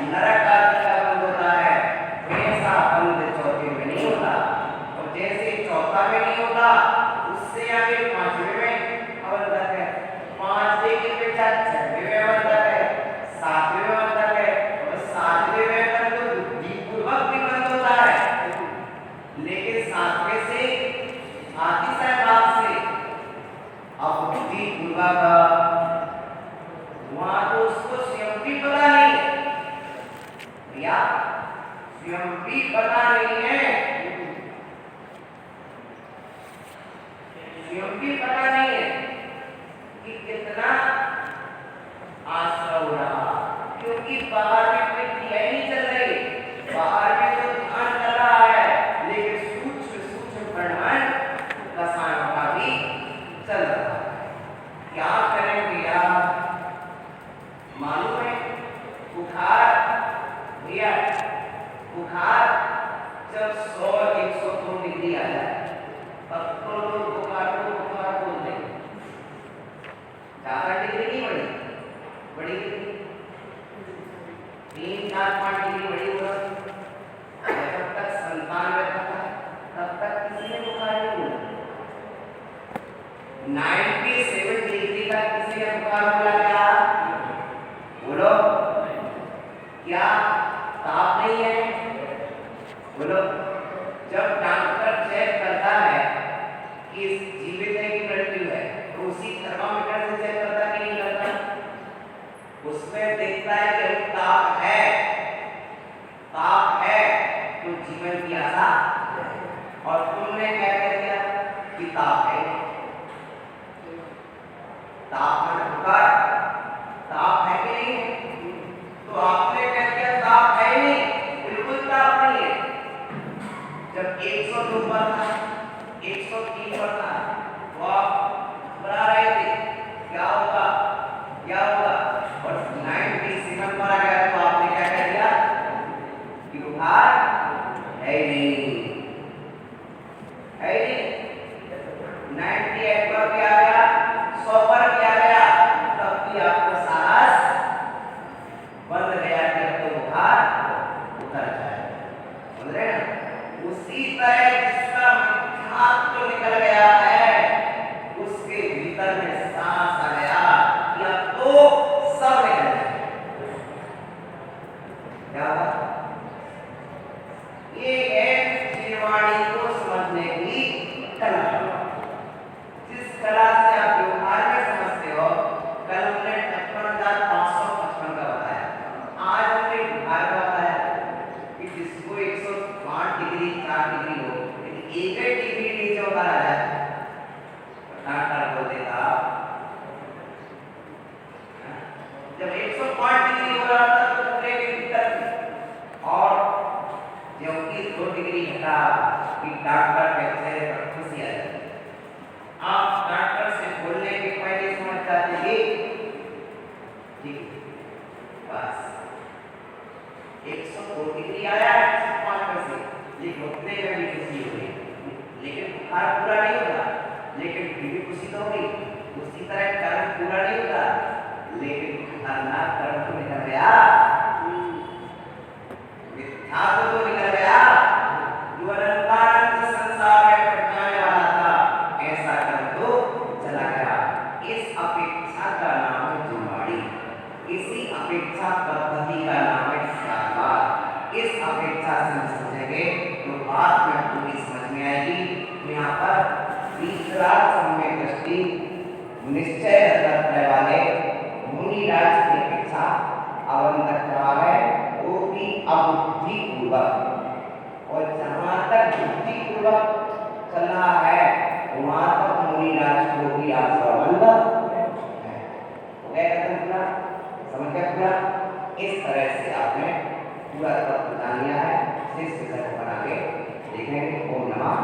नरक आदि का बंद होता है, वैसा बंद चौथे में नहीं होता। और जैसे चौथा में नहीं होता उससे आगे 5वें में अवंतक है, 5वें के पीछे 6वें में अवंतक है, 7वें में अवंतक है और 7वें में तो बुद्धिपूर्वक भी बंद होता है। लेकिन 7वें से आदि भाग से अब बुद्धिपूर्वक वहां तो उसको स्वयं भी पता नहीं है भैया, स्वयं भी पता नहीं है, स्वयं भी पता नहीं है कि कितना आश्रय हो रहा, क्योंकि बाहर में कोई क्रिया नहीं चल रही, बाहर में तो ध्यान कर रहा है लेकिन सूक्ष्म ब्रह्मांड रसायनों का भी चल रहा है। क्या करें भैया? मालूम है बुखार भैया, बुखार जब 100-102 डिग्री आ जाए तब तो लोग बुखार को बोल देंगे। ज्यादा डिग्री नहीं बढ़ी, बड़ी 3-4-5 डिग्री बड़ी होगा। जब तक 97 था तब तक किसी ने बुखार नहीं बोला। 97 डिग्री तक किसी ने बुखार बोला क्या? बोलो क्या ताप नहीं है? बोलो। जब डॉक्टर चेक करता है कि जीवित है कि मृत्यु है, तो उसी थर्मामीटर से चेक करता कि नहीं करता? उसमें देखता है कि ताप है, ताप है तो जीवन की आशा है। और तुमने क्या कह दिया कि ताप है? ताप में पुकार, ताप है कि नहीं है? तो आपने कह दिया ताप है नहीं, बिल्कुल ताप नहीं है। जब 102 पर था, 103 पर था, तो आप घबरा रहे थे क्या होगा, क्या होगा, और 97 पर आ गया तो आपने क्या कह दिया कि बुखार है नहीं, है नहीं। 98 पर क्या आ गया, 100 पर क्या आ गया, तब भी आपको सांस बंद गया कि अब तो बुखार उतर जाए। समझ रहे ना? उसी तरह जिसका मिथ्यात्व निकल गया है, उसके भीतर में सांस आ गया कि अब तो सब निकल जाए। क्या हुआ? ये है जीववाणी को समझने की कला। जिस कला से आप व्यवहार में समझते हो, कल हमने 55,555 का बताया, आज हमने व्यवहार का बताया कि जिसको 105 डिग्री 4 डिग्री हो, यदि एक ही डिग्री नीचे उतार आ जाए, डॉक्टर बोल देगा जब 105 डिग्री हो रहा था तो पूरे के भीतर थी, और क्योंकि 2 डिग्री घटा कि डॉक्टर के चेहरे पर खुशी आ जाती है। आप डॉक्टर से बोलने के पहले समझ जाते हैं ठीक बस 102 डिग्री आया 105 पर से, ये घुटने में भी खुशी हो गई, लेकिन बुखार पूरा नहीं होगा, लेकिन फिर भी खुशी तो होगी। उसी तरह कर्म पूरा नहीं होता, लेकिन खतरनाक कर्म तो निकल गया, मिथ्यात्व तो निकल गया, जो अनंतानंद संसार में पहुंचाने वाला था, ऐसा कर्म तो चला गया। इस अपेक्षा का नाम है जीववाणी, इसी अपेक्षा पद्धति का नाम है शास्त्रार्थ। इस अपेक्षा से हम समझेंगे तो बात में पूरी समझ में आएगी। यहाँ पर तीसरा सम्यक दृष्टि निश्चय करने वाले मुनिराज की अपेक्षा अवंतक रहा है, वो भी अबुद्धि पूर्वक, और जहां तक बुद्धि पूर्वक चलना है वहां तक मुनिराज को भी आश्रवंद है। क्या कहते हैं पूरा समझ गया? पूरा इस तरह से आपने पूरा तत्व जान लिया है। इस विषय को बना के देखेंगे। ओम नमः